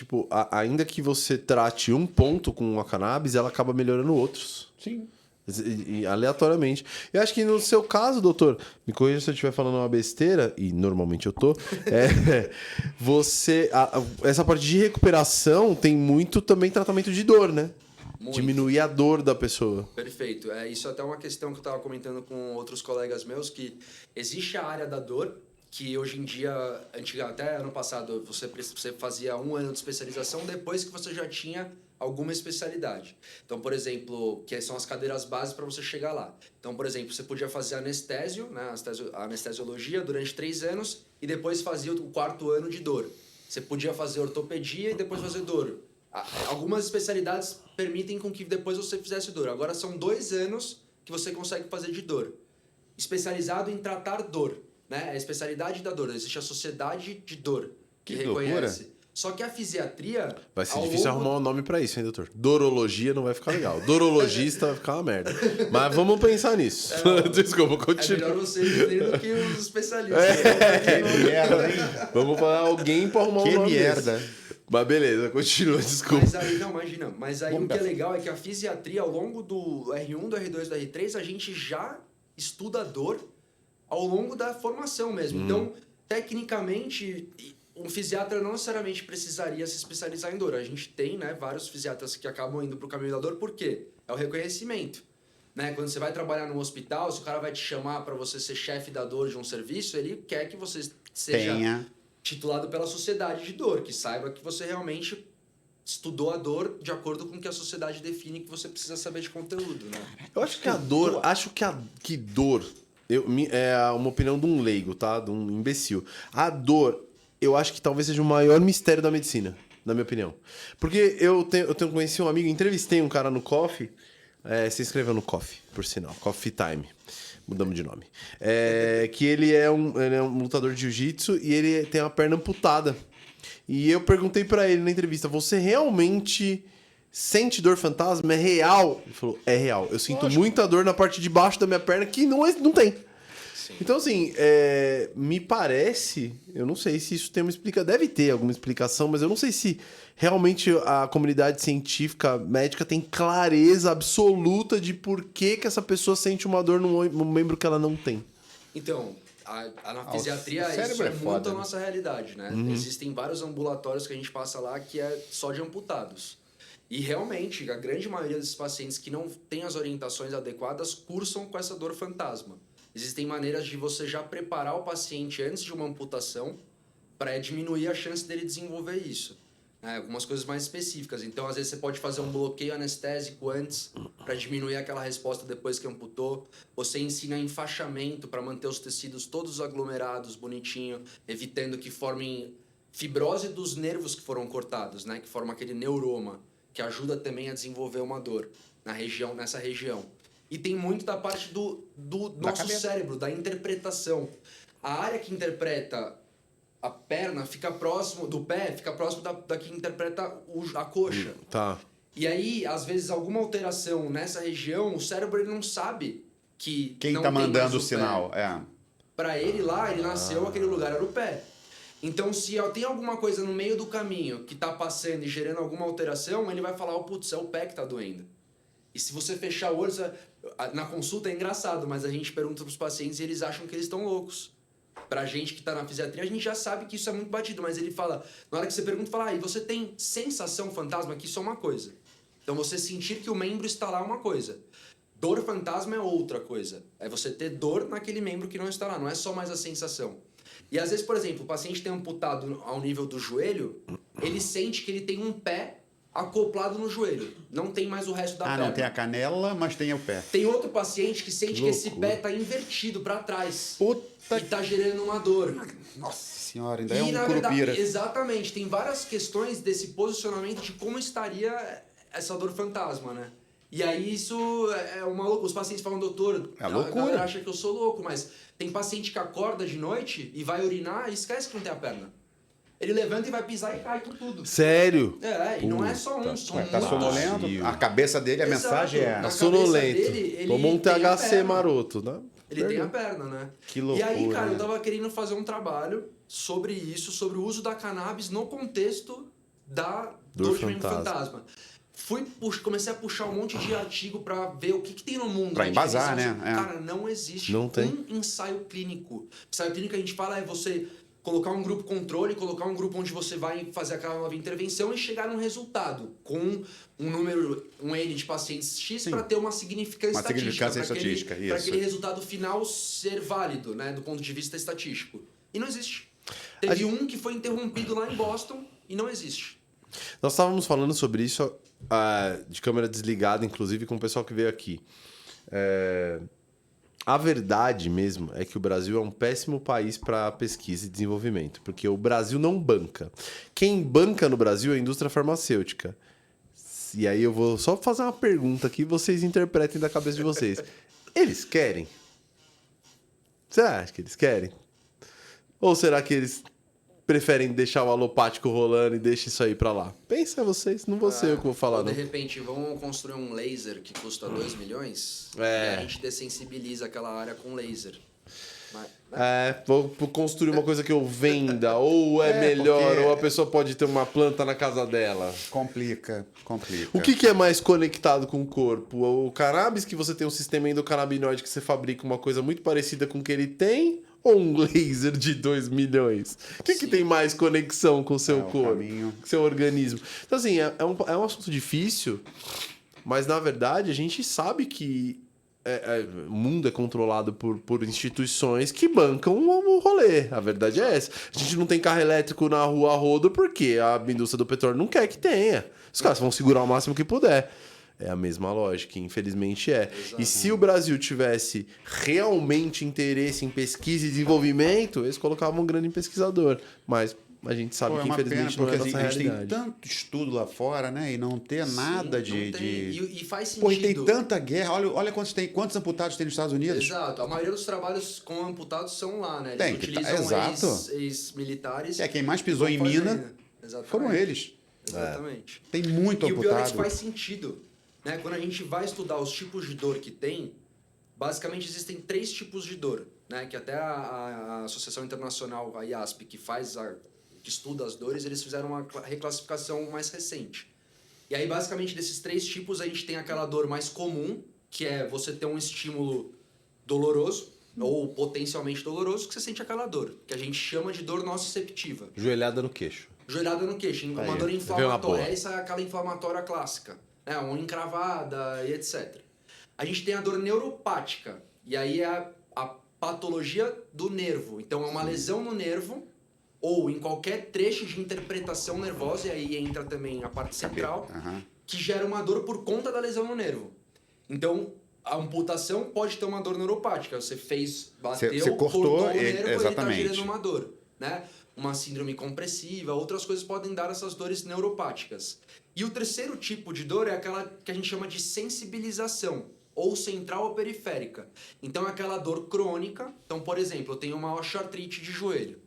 ainda que você trate um ponto com a cannabis, ela acaba melhorando outros. Sim. Aleatoriamente. Eu acho que no seu caso, doutor, me corrija se eu estiver falando uma besteira, e normalmente eu tô, essa parte de recuperação tem muito também tratamento de dor, né? Muito. Diminuir a dor da pessoa. Perfeito. Isso é até uma questão que eu estava comentando com outros colegas meus, que existe a área da dor, que hoje em dia, até ano passado, você fazia 1 ano de especialização depois que você já tinha alguma especialidade. Então, por exemplo, que são as cadeiras básicas para você chegar lá. Então, por exemplo, você podia fazer anestésio, né, a anestesiologia durante 3 anos e depois fazia o 4º ano de dor. Você podia fazer ortopedia e depois fazer dor. Algumas especialidades permitem com que depois você fizesse dor. Agora são 2 anos que você consegue fazer de dor. Especializado em tratar dor, né? É a especialidade da dor. Existe a sociedade de dor que reconhece. loucura. Só que a fisiatria... Vai ser difícil arrumar um nome pra isso, hein, doutor? Dorologia não vai ficar legal. Dorologista vai ficar uma merda. Mas vamos pensar nisso. Desculpa, É continua. melhor você entender do que os especialistas. Que merda, hein? Vamos falar alguém pra arrumar um Que nome merda. desse. Mas beleza, continua, desculpa. Mas aí, não, imagina. Mas aí Vamos o que é ver. legal é que a fisiatria, ao longo do R1, do R2 e do R3, a gente já estuda a dor ao longo da formação mesmo. Então, tecnicamente, um fisiatra não necessariamente precisaria se especializar em dor. A gente tem, né, vários fisiatras que acabam indo para o caminho da dor. Por quê? É o reconhecimento. Né? Quando você vai trabalhar num hospital, se o cara vai te chamar para você ser chefe da dor de um serviço, ele quer que você seja titulado pela sociedade de dor, que saiba que você realmente estudou a dor de acordo com o que a sociedade define que você precisa saber de conteúdo, né? Eu acho que a dor... que dor... é uma opinião de um leigo, tá? De um imbecil. A dor, eu acho que talvez seja o maior mistério da medicina, na minha opinião. Porque eu conheci um amigo, entrevistei um cara no Coffee. Você escreveu no Coffee, por sinal. Coffee Time. Mudamos de nome. Que ele é um lutador de jiu-jitsu e ele tem uma perna amputada. E eu perguntei pra ele na entrevista, você realmente sente dor fantasma? É real? Ele falou, é real. Eu sinto muita dor na parte de baixo da minha perna que não tem. Sim. Então, assim, me parece... Eu não sei se isso tem uma explicação... Deve ter alguma explicação, mas eu não sei se realmente a comunidade científica médica tem clareza absoluta de por que essa pessoa sente uma dor no membro que ela não tem. Então, na fisiatria, o isso cérebro é é muito foda, a né? nossa realidade, né? Existem vários ambulatórios que a gente passa lá que é só de amputados. E realmente, a grande maioria desses pacientes que não têm as orientações adequadas cursam com essa dor fantasma. Existem maneiras de você já preparar o paciente antes de uma amputação para diminuir a chance dele desenvolver isso. Algumas coisas mais específicas. Então, às vezes, você pode fazer um bloqueio anestésico antes para diminuir aquela resposta depois que amputou. Você ensina enfaixamento para manter os tecidos todos aglomerados, bonitinho, evitando que formem fibrose dos nervos que foram cortados, né? Que forma aquele neuroma, que ajuda também a desenvolver uma dor nessa região. E tem muito da parte do nosso cérebro, da interpretação. A área que interpreta a perna fica próximo do pé, fica próximo da que interpreta a coxa. Tá. E aí, às vezes, alguma alteração nessa região, o cérebro ele não sabe que Quem não tá tem mandando mais o sinal? Para ele lá, ele nasceu, aquele lugar era o pé. Então, se tem alguma coisa no meio do caminho que tá passando e gerando alguma alteração, ele vai falar, putz, é o pé que tá doendo. E se você fechar o olho, na consulta é engraçado, mas a gente pergunta pros pacientes e eles acham que eles estão loucos. Pra gente que tá na fisiatria, a gente já sabe que isso é muito batido, mas ele fala, na hora que você pergunta, fala, e você tem sensação fantasma? Que isso é uma coisa. Então, você sentir que o membro está lá é uma coisa. Dor fantasma é outra coisa. É você ter dor naquele membro que não está lá, não é só mais a sensação. E às vezes, por exemplo, o paciente tem amputado ao nível do joelho, ele sente que ele tem um pé acoplado no joelho. Não tem mais o resto da perna. Não tem a canela, mas tem o pé. Tem outro paciente que sente que esse pé tá invertido para trás. E tá gerando uma dor. Nossa senhora, ainda é um na curupira. verdade, exatamente. Tem várias questões desse posicionamento de como estaria essa dor fantasma, né? E aí isso é uma loucura. Os pacientes falam, doutor, É loucura. a galera acha que eu sou louco, mas tem paciente que acorda de noite e vai urinar e esquece que não tem a perna. Ele levanta e vai pisar e cai com tudo. Sério? E não é só um, são Tá muitos. sonolento, a cabeça dele, a Exato. mensagem é... Na Tá sonolento. cabeça dele, ele Tomou um tem a THC perna. maroto, né? Ele tem a perna, né? Que loucura, E aí, cara, né? eu tava querendo fazer um trabalho sobre isso, sobre o uso da cannabis no contexto da Dor dor de membro fantasma. fantasma. comecei a puxar um monte de artigo pra ver o que tem no mundo. Pra de embasar, revisão. né? É. Cara, não existe Não tem. um ensaio clínico. Ensaio clínico a gente fala é você colocar um grupo controle, colocar um grupo onde você vai fazer aquela nova intervenção e chegar num resultado com um N de pacientes X para ter uma significância Uma significância estatística. estatística, Para isso. aquele resultado final ser válido, né, do ponto de vista estatístico. E não existe. Teve um que foi interrompido lá em Boston e não existe. Nós estávamos falando sobre isso de câmera desligada, inclusive, com o pessoal que veio aqui. A verdade mesmo é que o Brasil é um péssimo país para pesquisa e desenvolvimento, porque o Brasil não banca. Quem banca no Brasil é a indústria farmacêutica. E aí eu vou só fazer uma pergunta aqui, vocês interpretem da cabeça de vocês. Eles querem? Você acha que eles querem? Ou será que eles preferem deixar o alopático rolando e deixa isso aí pra lá? Pensa vocês, não vou ser eu que vou falar, Ou não. de repente, vamos construir um laser que custa 2 milhões e a gente dessensibiliza aquela área com laser. Vou construir uma coisa que eu venda, ou é melhor, porque- ou a pessoa pode ter uma planta na casa dela. Complica. O que é mais conectado com o corpo? O cannabis, que você tem um sistema endocannabinoide que você fabrica uma coisa muito parecida com o que ele tem, ou um laser de 2 milhões? O que tem mais conexão com o seu o corpo, caminho. com o seu organismo? Então, assim, é um assunto difícil, mas, na verdade, a gente sabe que o mundo é controlado por instituições que bancam o rolê. A verdade é essa. A gente não tem carro elétrico na rua a rodo porque a indústria do petróleo não quer que tenha. Os caras vão segurar o máximo que puder. É a mesma lógica, infelizmente é. Exato. E se o Brasil tivesse realmente interesse em pesquisa e desenvolvimento, eles colocavam um grande pesquisador. Mas a gente sabe Pô, é que uma pena, infelizmente não porque é a assim, nossa a gente tem realidade. tanto estudo lá fora, né? E não ter nada Não tem. de... E faz Pô, e tem sentido. tanta guerra. Olha quantos amputados tem nos Estados Unidos. Exato. A maioria dos trabalhos com amputados são lá, né? Eles Tem que utilizam exato. ex-militares. Quem mais pisou e em vão mina fazendo. Exatamente. foram eles. Exatamente. Tem muito E o pior é que amputado. faz sentido. Né? Quando a gente vai estudar os tipos de dor que tem, basicamente existem 3 tipos de dor. Né? Que até a Associação Internacional, a IASP, que estuda as dores, eles fizeram uma reclassificação mais recente. E aí, basicamente, desses 3 tipos, a gente tem aquela dor mais comum, que é você ter um estímulo doloroso, ou potencialmente doloroso, que você sente aquela dor, que a gente chama de dor nociceptiva. Joelhada no queixo. Joelhada no queixo, uma Aí, dor veio uma inflamatória. boa. Essa é aquela inflamatória clássica, né? Uma encravada e etc. A gente tem a dor neuropática, e aí é a patologia do nervo. Então, é uma lesão no nervo, ou em qualquer trecho de interpretação nervosa, e aí entra também a parte central, Aham. que gera uma dor por conta da lesão no nervo. Então, a amputação pode ter uma dor neuropática. Você bateu, Você cortou, cortou o nervo, ele está exatamente. gerando uma dor, né? Uma síndrome compressiva, outras coisas podem dar essas dores neuropáticas. E o terceiro tipo de dor é aquela que a gente chama de sensibilização, ou central ou periférica. Então, é aquela dor crônica. Então, por exemplo, eu tenho uma osteoartrite de joelho.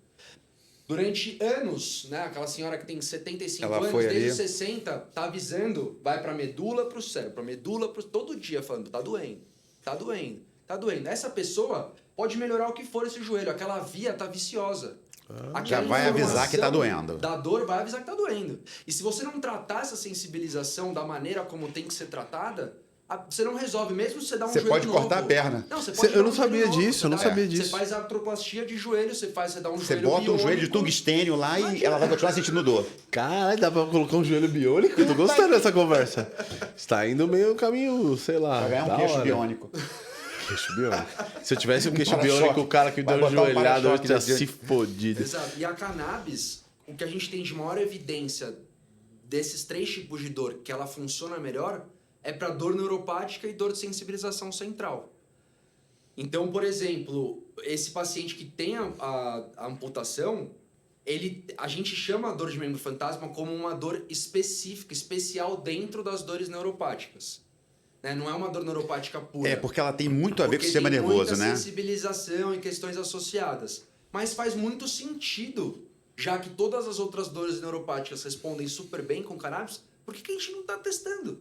Durante anos, né, aquela senhora que tem 75 Ela anos, foi desde ali. os 60, tá avisando, vai pra medula, pro cérebro, pra medula, todo dia falando, tá doendo, tá doendo, tá doendo. Essa pessoa pode melhorar o que for esse joelho, aquela via tá viciosa. Já Aquela vai avisar que tá informação doendo. Da dor vai avisar que tá doendo. E se você não tratar essa sensibilização da maneira como tem que ser tratada, você não resolve, mesmo se você dar um Você joelho pode novo. cortar a perna. Não, você pode Eu dar não um joelho sabia novo, disso, eu não você dá- sabia disso. Você faz artroplastia de joelho, você dá um Você joelho bota um joelho de biônico. tungstênio lá e ela vai continuar sentindo dor. Caralho, dá pra colocar um joelho biônico? Eu tô gostando dessa conversa. Está indo meio caminho, sei lá. Vai ganhar um da queixo hora. biônico. Queixo biônico. Se eu tivesse um queixo para-choque. biônico, o cara que me Vai deu uma botar um joelhada, eu para-choque tinha nesse se fodido. Exato. E a cannabis, o que a gente tem de maior evidência desses 3 tipos de dor que ela funciona melhor é para dor neuropática e dor de sensibilização central. Então, por exemplo, esse paciente que tem a amputação, a gente chama a dor de membro fantasma como uma dor específica, especial dentro das dores neuropáticas. Né? Não é uma dor neuropática pura. É, porque ela tem muito a ver com o Porque sistema tem nervoso, muita né? sensibilização e questões associadas. Mas faz muito sentido, já que todas as outras dores neuropáticas respondem super bem com cannabis, por que a gente não está testando?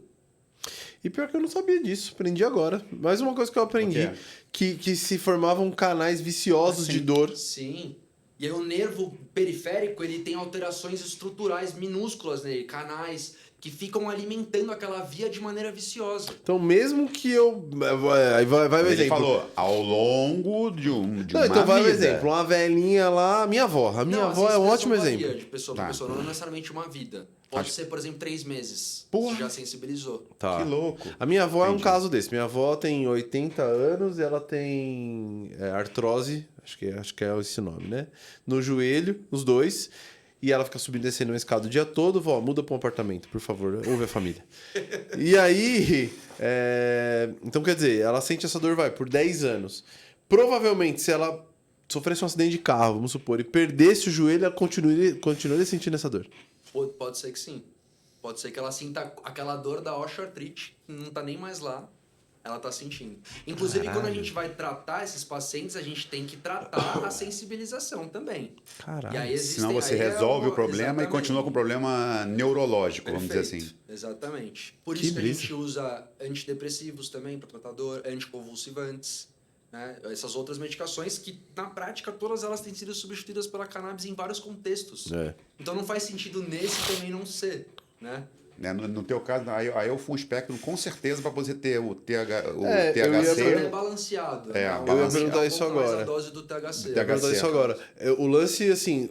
E pior que eu não sabia disso, aprendi agora. Mais uma coisa que eu aprendi, O que se formavam canais viciosos de dor. Sim. E aí o nervo periférico, ele tem alterações estruturais minúsculas nele, canais que ficam alimentando aquela via de maneira viciosa. Então, mesmo que eu... Vai o Ele exemplo. falou, ao longo de uma Então vai o vida. exemplo. Uma velhinha lá, minha avó. A minha avó é um ótimo varia exemplo. de pessoa Tá. para pessoa, não necessariamente uma vida. Pode ser, por exemplo, 3 meses. Porra. Você já sensibilizou. Tá. Que louco. A minha avó é um Entendi. caso desse. Minha avó tem 80 anos e ela tem artrose, acho que é esse nome, né? No joelho, os dois. E ela fica subindo e descendo uma escada o dia todo. Vó, muda para um apartamento, por favor. Ouve a família. E aí... Então, quer dizer, ela sente essa dor, por 10 anos. Provavelmente, se ela sofresse um acidente de carro, vamos supor, e perdesse o joelho, ela continuaria sentindo essa dor. Pode ser que sim. Pode ser que ela sinta aquela dor da osteoartrite, que não tá nem mais lá, ela tá sentindo. Inclusive, quando a gente vai tratar esses pacientes, a gente tem que tratar a sensibilização também. Caralho. E aí Senão você resolve o problema exatamente. e continua com o problema neurológico, vamos dizer Perfeito. assim. Exatamente. Por Que isso que a brisa. gente usa antidepressivos também para tratar dor, anticonvulsivantes, né? Essas outras medicações que, na prática, todas elas têm sido substituídas pela cannabis em vários contextos. Então não faz sentido nesse também não ser, né? Né, no teu caso, aí eu fui espectro com certeza para você ter o eu ia THC. Ele é balanceado. É, né? eu ia perguntar um isso pouco mais agora. a dose do THC. Eu vou perguntar isso agora. O lance, assim,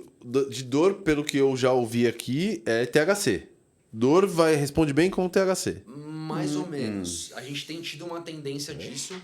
de dor, pelo que eu já ouvi aqui, é THC. Dor responde bem com o THC. Mais ou menos. A gente tem tido uma tendência disso,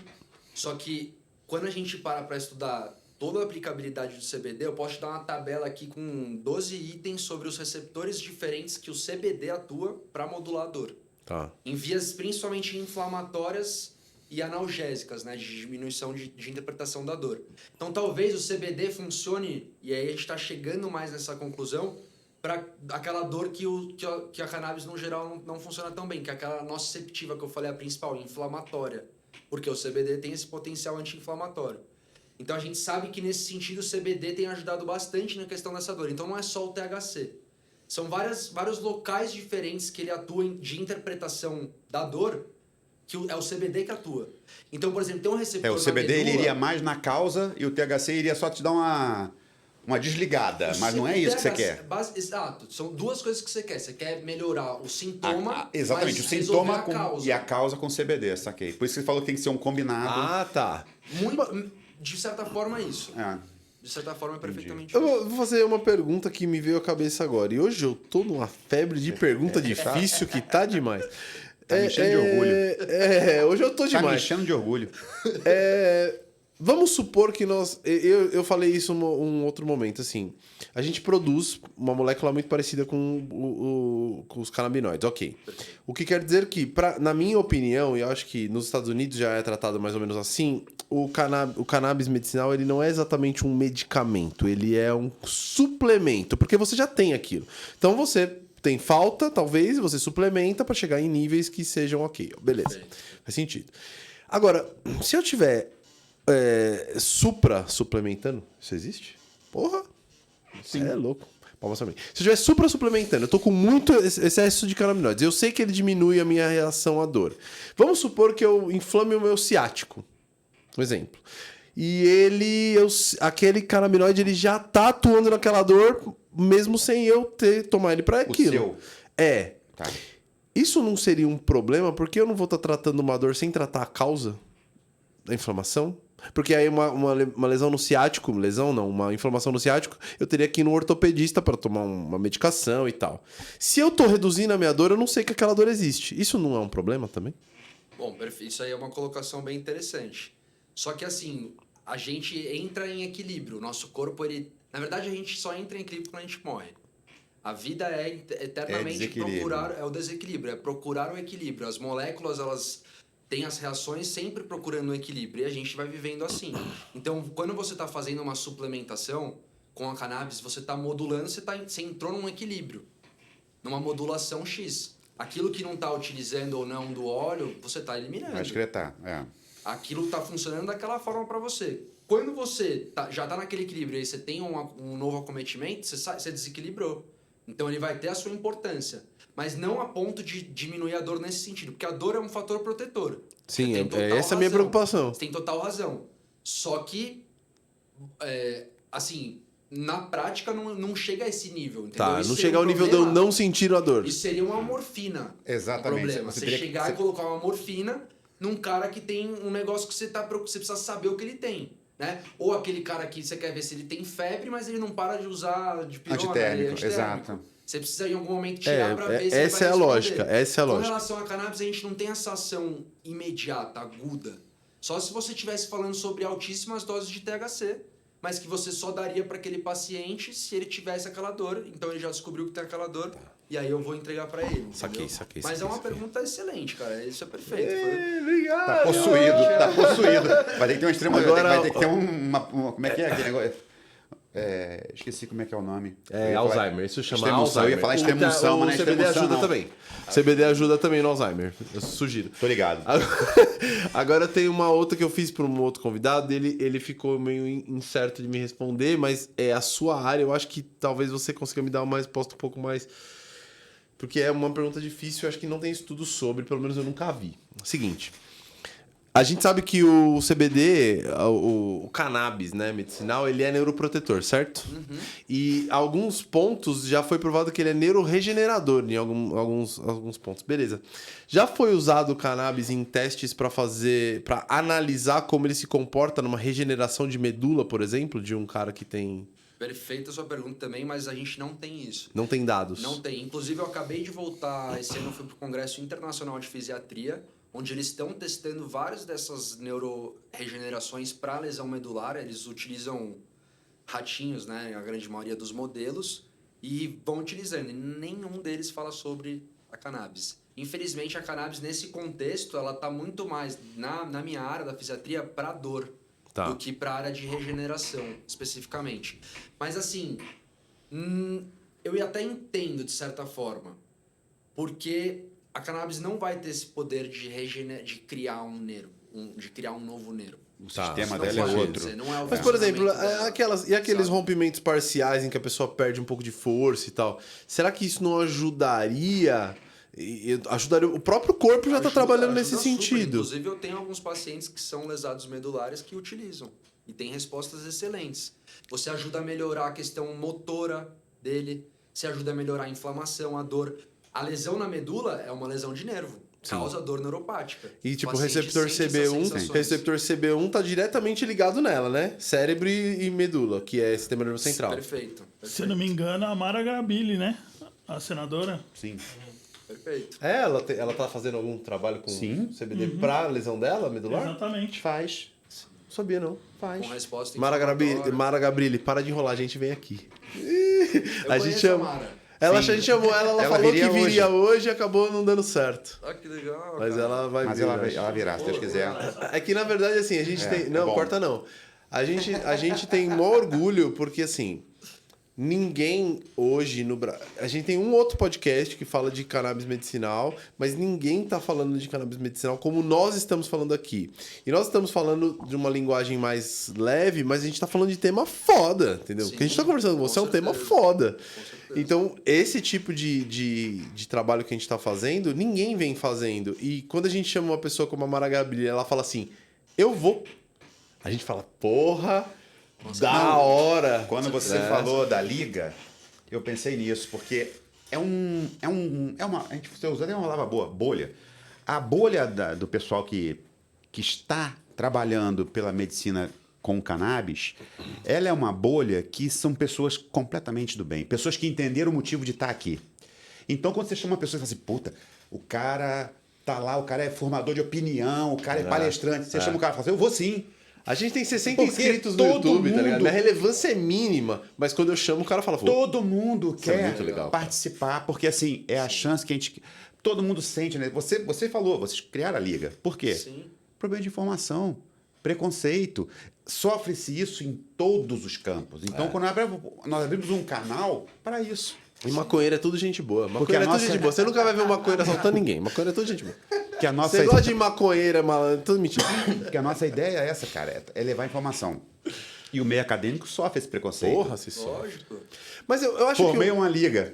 só que quando a gente para estudar toda a aplicabilidade do CBD, eu posso te dar uma tabela aqui com 12 itens sobre os receptores diferentes que o CBD atua para modular a dor. Tá. Em vias principalmente inflamatórias e analgésicas, né, de diminuição de interpretação da dor. Então talvez o CBD funcione, e aí a gente está chegando mais nessa conclusão, para aquela dor que a cannabis no geral não funciona tão bem, que é aquela nociceptiva que eu falei, a principal, inflamatória. Porque o CBD tem esse potencial anti-inflamatório. Então a gente sabe que nesse sentido o CBD tem ajudado bastante na questão dessa dor. Então não é só o THC. São vários locais diferentes que ele atua de interpretação da dor, que é o CBD que atua. Então, por exemplo, tem um receptor O CBD na ele medula, iria mais na causa e o THC iria só te dar uma desligada, mas não é isso que você quer. Exato. São duas coisas que você quer. Você quer melhorar o sintoma, Exatamente, mas o sintoma resolver a causa. e a causa com CBD, saquei. Por isso que você falou que tem que ser um combinado. Ah, tá. De certa forma é isso. É. De certa forma é perfeitamente Eu isso. vou fazer uma pergunta que me veio à cabeça agora. E hoje eu tô numa febre de pergunta difícil que tá demais. Tá me enchendo de orgulho. Hoje eu tô Tá me demais. enchendo de orgulho. Vamos supor que nós... Eu falei isso um outro momento, assim. A gente produz uma molécula muito parecida com os canabinoides, ok. O que quer dizer que, na minha opinião, e eu acho que nos Estados Unidos já é tratado mais ou menos assim, o cannabis medicinal ele não é exatamente um medicamento, ele é um suplemento, porque você já tem aquilo. Então você tem falta, talvez, você suplementa para chegar em níveis que sejam ok. Beleza, faz sentido. Agora, se eu tiver suplementando, isso existe? Porra! Sim. É louco. Palmas pra mim. Se eu estiver suplementando, eu tô com muito excesso de canabinoides. Eu sei que ele diminui a minha reação à dor. Vamos supor que eu inflame o meu ciático. Um exemplo. E aquele canabinoide ele já tá atuando naquela dor, mesmo sem eu tomar ele para aquilo. seu. Tá. Isso não seria um problema, porque eu não vou estar tratando uma dor sem tratar a causa da inflamação? Porque aí uma lesão no ciático, uma inflamação no ciático, eu teria que ir no ortopedista para tomar uma medicação e tal. Se eu tô reduzindo a minha dor, eu não sei que aquela dor existe. Isso não é um problema também? Bom, isso aí é uma colocação bem interessante. Só que assim, a gente entra em equilíbrio. O nosso corpo, na verdade, a gente só entra em equilíbrio quando a gente morre. A vida é eternamente procurar... É o desequilíbrio, é procurar o equilíbrio. As moléculas, elas... tem as reações sempre procurando um equilíbrio e a gente vai vivendo assim. Então, quando você está fazendo uma suplementação com a cannabis, você está modulando, você entrou num equilíbrio, numa modulação X. Aquilo que não está utilizando ou não do óleo, você está eliminando. Vai excretar, Aquilo está funcionando daquela forma para você. Quando você já está naquele equilíbrio e você tem um novo acometimento, você desequilibrou. Então, ele vai ter a sua importância. Mas não a ponto de diminuir a dor nesse sentido, porque a dor é um fator protetor. Sim, essa é a minha preocupação. Você tem total razão. Só que, assim, na prática não chega a esse nível, entendeu? Tá, Isso não seria chega ao nível de eu não sentir a dor. Isso seria uma morfina. Exatamente. O problema. Você teria chegar e colocar uma morfina num cara que tem um negócio que você precisa saber o que ele tem, né? Ou aquele cara que você quer ver se ele tem febre, mas ele não para de usar de pirona, Antitérmico, exato. Você precisa em algum momento tirar pra ver se ele essa vai é a responder. lógica, essa é a Com lógica. relação à cannabis, a gente não tem essa ação imediata, aguda. Só se você estivesse falando sobre altíssimas doses de THC, mas que você só daria para aquele paciente se ele tivesse aquela dor. Então ele já descobriu que tem aquela dor, e aí eu vou entregar para ele. Saquei. Mas é uma pergunta excelente, cara. Isso é perfeito. Obrigado. Tá possuído. Vai ter que ter uma extrema... Agora, vai ter que ter uma como é que é aquele negócio? Esqueci como é que é o nome. Alzheimer. Isso chama extremunção. Alzheimer. Eu ia falar extremunção, mas não é o CBD extremunção, ajuda não. também. CBD ajuda também no Alzheimer. Eu sugiro. Tô ligado. Agora tem uma outra que eu fiz para um outro convidado. Ele ficou meio incerto de me responder, mas é a sua área. Eu acho que talvez você consiga me dar uma resposta um pouco mais... Porque é uma pergunta difícil. Eu acho que não tem estudo sobre. Pelo menos eu nunca vi. Seguinte... A gente sabe que o CBD, o cannabis, né, medicinal, ele é neuroprotetor, certo? Uhum. E alguns pontos já foi provado que ele é neuroregenerador em alguns pontos. Beleza. Já foi usado o cannabis em testes para analisar como ele se comporta numa regeneração de medula, por exemplo, de um cara que tem... Perfeita a sua pergunta também, mas a gente não tem isso. Não tem dados. Não tem. Inclusive, eu acabei de voltar, esse ano eu fui para o Congresso Internacional de Fisiatria, onde eles estão testando várias dessas neuroregenerações para lesão medular. Eles utilizam ratinhos, né, a grande maioria dos modelos, e vão utilizando. E nenhum deles fala sobre a cannabis. Infelizmente, a cannabis, nesse contexto, ela está muito mais, na minha área da fisiatria, para dor, do que para a área de regeneração, especificamente. Mas, assim, eu até entendo, de certa forma, porque... A cannabis não vai ter esse poder de criar um nervo, de criar um novo nervo. O sistema dela é outro. Não é o Mas, por exemplo, funcionamento aqueles rompimentos parciais em que a pessoa perde um pouco de força e tal, será que isso não ajudaria? O próprio corpo já está trabalhando nesse sentido. Inclusive, eu tenho alguns pacientes que são lesados medulares que utilizam e tem respostas excelentes. Você ajuda a melhorar a questão motora dele, você ajuda a melhorar a inflamação, a dor. A lesão na medula é uma lesão de nervo, causa dor neuropática. E tipo, o receptor CB1 tá diretamente ligado nela, né? Cérebro e medula, que é sistema nervoso central. Perfeito. Se eu não me engano, a Mara Gabili, né? A senadora. Sim. Perfeito. Ela tá fazendo algum trabalho com CBD pra lesão dela, medular? Exatamente. Faz. Não sabia, não. Faz. Com resposta Mara Gabrilli, para de enrolar, a gente vem aqui. A gente chama. A gente chamou ela falou que viria hoje e acabou não dando certo. Ah, que legal. Mas cara. ela vai vir. Ela virá, se Deus quiser. É que, na verdade, assim, a gente tem... Não, corta não. A gente tem maior orgulho porque, assim, ninguém hoje no Brasil... A gente tem um outro podcast que fala de cannabis medicinal, mas ninguém tá falando de cannabis medicinal como nós estamos falando aqui. E nós estamos falando de uma linguagem mais leve, mas a gente tá falando de tema foda, entendeu? Sim, o que a gente tá conversando com você é um tema foda. Então, esse tipo de trabalho que a gente tá fazendo, ninguém vem fazendo. E quando a gente chama uma pessoa como a Mara Gabrilli, ela fala assim, eu vou... A gente fala, porra... Da hora! Quando você falou da liga, eu pensei nisso, porque é uma... A gente usou até uma palavra boa, bolha. A bolha do pessoal que está trabalhando pela medicina com cannabis, ela é uma bolha que são pessoas completamente do bem. Pessoas que entenderam o motivo de estar aqui. Então, quando você chama uma pessoa e fala assim, puta, o cara tá lá, o cara é formador de opinião, o cara é palestrante. Você chama o cara e fala assim, eu vou sim. A gente tem 60 inscritos no YouTube, tá ligado? Minha relevância é mínima, mas quando eu chamo, o cara fala... Todo mundo quer muito legal, participar, porque assim, é a chance que a gente... Todo mundo sente, né? Você falou, vocês criaram a liga. Por quê? Sim. Problema de informação, preconceito. Sofre-se isso em todos os campos. Então, quando nós abrimos um canal para isso. E maconheiro é tudo gente boa. Maconheiro é tudo gente boa. Você nunca vai ver um maconheiro assaltando ninguém. Maconheiro é tudo gente boa. Você gosta de maconheiro, é malandro, tudo mentira. Porque a nossa ideia é essa, cara. É levar informação. E o meio acadêmico sofre esse preconceito. Porra, se sofre. Lógico. Mas eu acho Formei uma liga.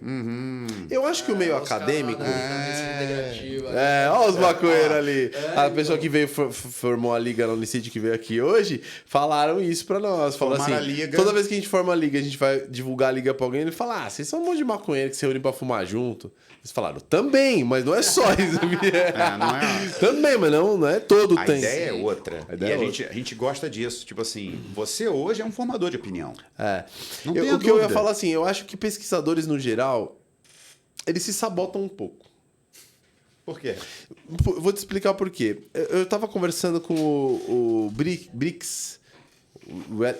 Eu acho que o meio Os caras acadêmico... da medicina integrativa, Olha os maconheiros ali. A pessoa que veio, formou a liga na Unicity, que veio aqui hoje, falaram isso pra nós. Falaram assim, Formaram a liga. toda vez que a gente forma a liga, a gente vai divulgar a liga pra alguém, ele fala, vocês são um monte de maconheiro que se reúnem pra fumar junto. Eles falaram, também, mas não é só isso. Não é... Também, mas não é todo A tem. ideia é outra. A ideia E é a gente gosta disso. Tipo assim, você hoje é um formador de opinião. Não O tenha que eu ia dúvida. falar assim, eu acho que pesquisadores no geral, eles se sabotam um pouco. Por quê? Vou te explicar por quê. Eu tava conversando com o Briggs,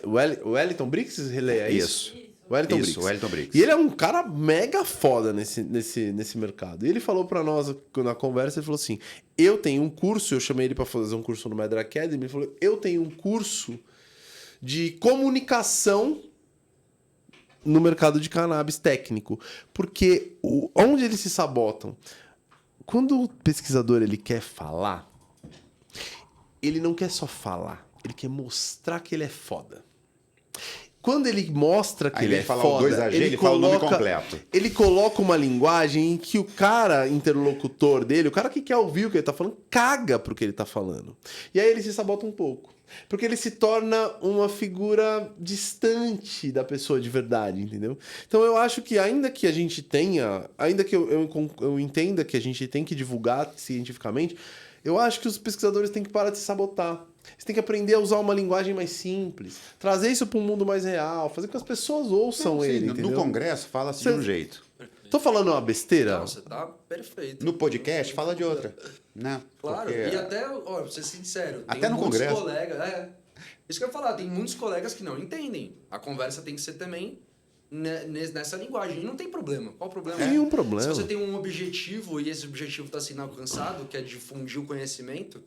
o Wellington Briggs, Relay, é isso? Wellington Isso, Briggs. Wellington Briggs. E ele é um cara mega foda nesse mercado. E ele falou pra nós, na conversa, ele falou assim, eu tenho um curso, eu chamei ele pra fazer um curso no Medra Academy, ele falou, eu tenho um curso de comunicação no mercado de cannabis técnico. Porque onde eles se sabotam? Quando o pesquisador ele quer falar, ele não quer só falar, ele quer mostrar que ele é foda. Quando ele mostra que Aí ele ele é fala o foda, 2AG, ele fala o nome completo. Ele coloca uma linguagem em que o cara interlocutor dele, o cara que quer ouvir o que ele tá falando, caga pro que ele tá falando. E aí ele se sabota um pouco. Porque ele se torna uma figura distante da pessoa de verdade, entendeu? Então eu acho que ainda que a gente tenha, ainda que eu entenda que a gente tem que divulgar cientificamente, eu acho que os pesquisadores têm que parar de se sabotar. Você tem que aprender a usar uma linguagem mais simples, trazer isso para um mundo mais real, fazer com que as pessoas ouçam Sim, ele, no entendeu? Congresso fala-se de um jeito. Tô falando uma besteira? Não, você tá perfeito. No podcast fala de outra. Né? Claro, Porque- e até, ó, pra ser sincero, Até tem no muitos Congresso. colegas. Isso que eu ia falar, tem muitos colegas que não entendem. A conversa tem que ser também nessa linguagem. E não tem problema. Qual o problema? Nenhum problema. Se você tem um objetivo e esse objetivo está sendo alcançado, que é difundir o conhecimento,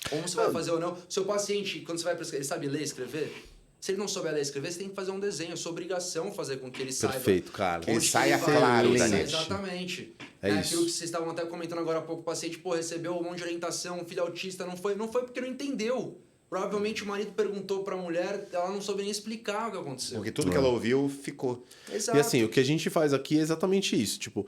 como você vai fazer ou não? Seu paciente, quando você vai prescrever, ele sabe ler e escrever? Se ele não souber ler e escrever, você tem que fazer um desenho. É sua obrigação fazer com que ele saiba. Perfeito, cara. Que ele onde saia vai, claro onde dali. sai. Exatamente. É isso. Aquilo que vocês estavam até comentando agora há pouco, o paciente, recebeu um monte de orientação, filho autista, não foi porque não entendeu. Provavelmente o marido perguntou pra mulher, ela não soube nem explicar o que aconteceu. Porque tudo que ela ouviu ficou. Exato. E assim, o que a gente faz aqui é exatamente isso. Tipo,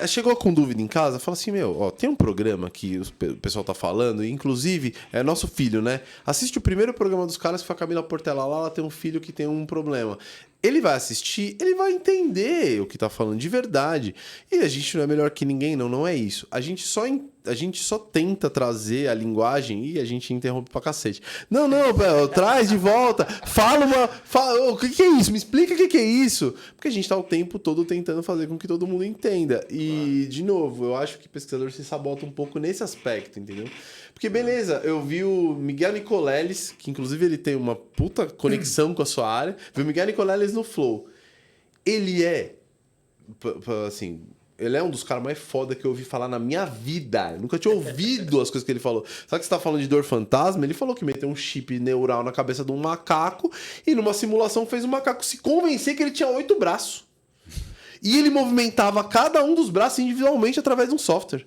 chegou com dúvida em casa, fala assim, tem um programa que o pessoal tá falando, e inclusive é nosso filho, né? Assiste o primeiro programa dos caras que foi a Camila Portela lá, ela tem um filho que tem um problema. Ele vai assistir, ele vai entender o que tá falando de verdade. E a gente não é melhor que ninguém, não é isso. A gente só tenta trazer a linguagem e a gente interrompe pra cacete. Não, traz de volta. O que é isso? Me explica o que é isso. Porque a gente tá o tempo todo tentando fazer com que todo mundo entenda. E, de novo, eu acho que o pesquisador se sabota um pouco nesse aspecto, entendeu? Porque, beleza, eu vi o Miguel Nicoleles, que inclusive ele tem uma puta conexão com a sua área. Vi o Miguel Nicoleles no Flow. Ele é, assim, ele é um dos caras mais foda que eu ouvi falar na minha vida. Eu nunca tinha ouvido as coisas que ele falou. Sabe que você tá falando de dor fantasma? Ele falou que meteu um chip neural na cabeça de um macaco e numa simulação fez o macaco se convencer que ele tinha 8 braços. E ele movimentava cada um dos braços individualmente através de um software.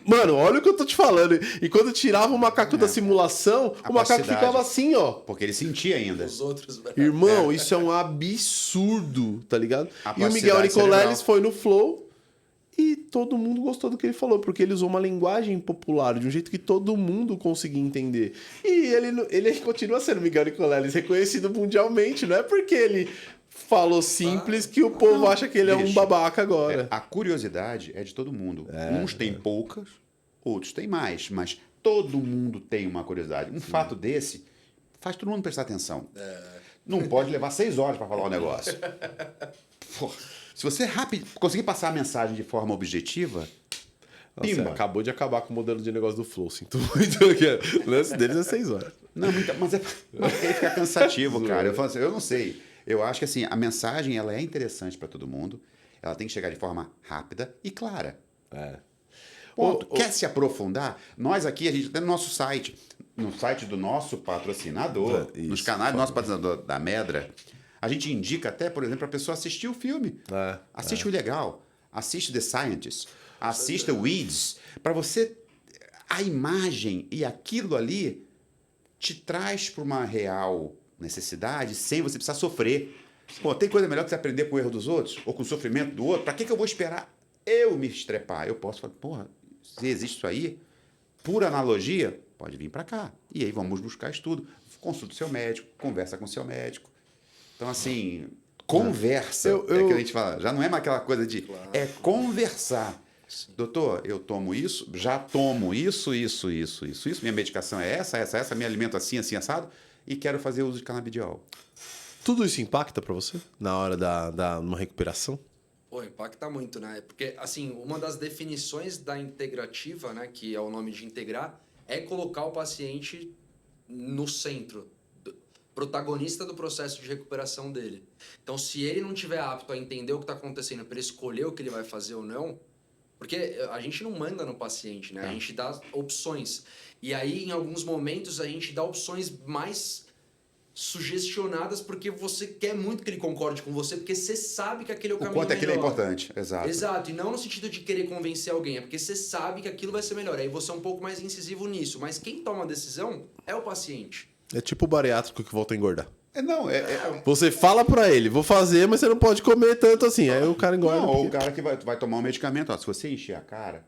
Mano, olha o que eu tô te falando. E quando tirava o macaco da simulação, A o macaco plasticidade. ficava assim, ó. Porque ele sentia ainda. Os outros... Irmão, isso é um absurdo, tá ligado? A E o Miguel plasticidade Nicoleles cerebral. foi no Flow e todo mundo gostou do que ele falou, porque ele usou uma linguagem popular, de um jeito que todo mundo conseguia entender. E ele continua sendo Miguel Nicoleles, reconhecido mundialmente, não é porque ele falou simples que o povo acha que ele é um Bicho, babaca agora. A curiosidade é de todo mundo. Uns têm poucas, outros têm mais, mas todo mundo tem uma curiosidade. Um fato desse faz todo mundo prestar atenção. Não pode levar 6 horas para falar o negócio. Porra, se você conseguir passar a mensagem de forma objetiva, Nossa, pimba. acabou de acabar com o modelo de negócio do Flow, sinto muito. Que o lance deles é 6 horas. Não, mas aí fica cansativo, cara. Eu falo assim, eu não sei. Eu acho que assim, a mensagem ela é interessante para todo mundo. Ela tem que chegar de forma rápida e clara. Ponto. Quer se aprofundar? Nós aqui, a gente tem no nosso site, no site do nosso patrocinador, Isso, nos canais do nosso patrocinador da Medra, a gente indica até, por exemplo, a pessoa assistir o filme. Assiste o Ilegal, assiste The Scientist, assista Weeds, para você... A imagem e aquilo ali te traz para uma real necessidade sem você precisar sofrer. Pô, tem coisa melhor que você aprender com o erro dos outros ou com o sofrimento do outro? Para que eu vou esperar eu me estrepar, eu posso falar, porra, se existe isso aí, por analogia, pode vir para cá. E aí vamos buscar estudo. Consulta o seu médico, conversa com o seu médico. Então, assim, conversa. É que a gente fala, já não é mais aquela coisa de... É conversar. Sim. Doutor, eu tomo isso, já tomo isso. Minha medicação é essa, me alimento assim, assado, e quero fazer uso de canabidiol. Tudo isso impacta para você na hora da uma recuperação? Pô, impacta muito, né? Porque, assim, uma das definições da integrativa, né, que é o nome de integrar, é colocar o paciente no centro, protagonista do processo de recuperação dele. Então, se ele não tiver apto a entender o que está acontecendo para escolher o que ele vai fazer ou não, porque a gente não manda no paciente, né? A gente dá opções. E aí, em alguns momentos, a gente dá opções mais sugestionadas porque você quer muito que ele concorde com você, porque você sabe que aquele é o caminho melhor. O quanto aquilo é importante, exato. Exato, e não no sentido de querer convencer alguém, é porque você sabe que aquilo vai ser melhor. Aí você é um pouco mais incisivo nisso, mas quem toma a decisão é o paciente. É tipo o bariátrico que volta a engordar. Não. Você fala pra ele, vou fazer, mas você não pode comer tanto assim. Aí o cara engorda. Não, ou o cara que vai tomar um medicamento, ó, se você encher a cara,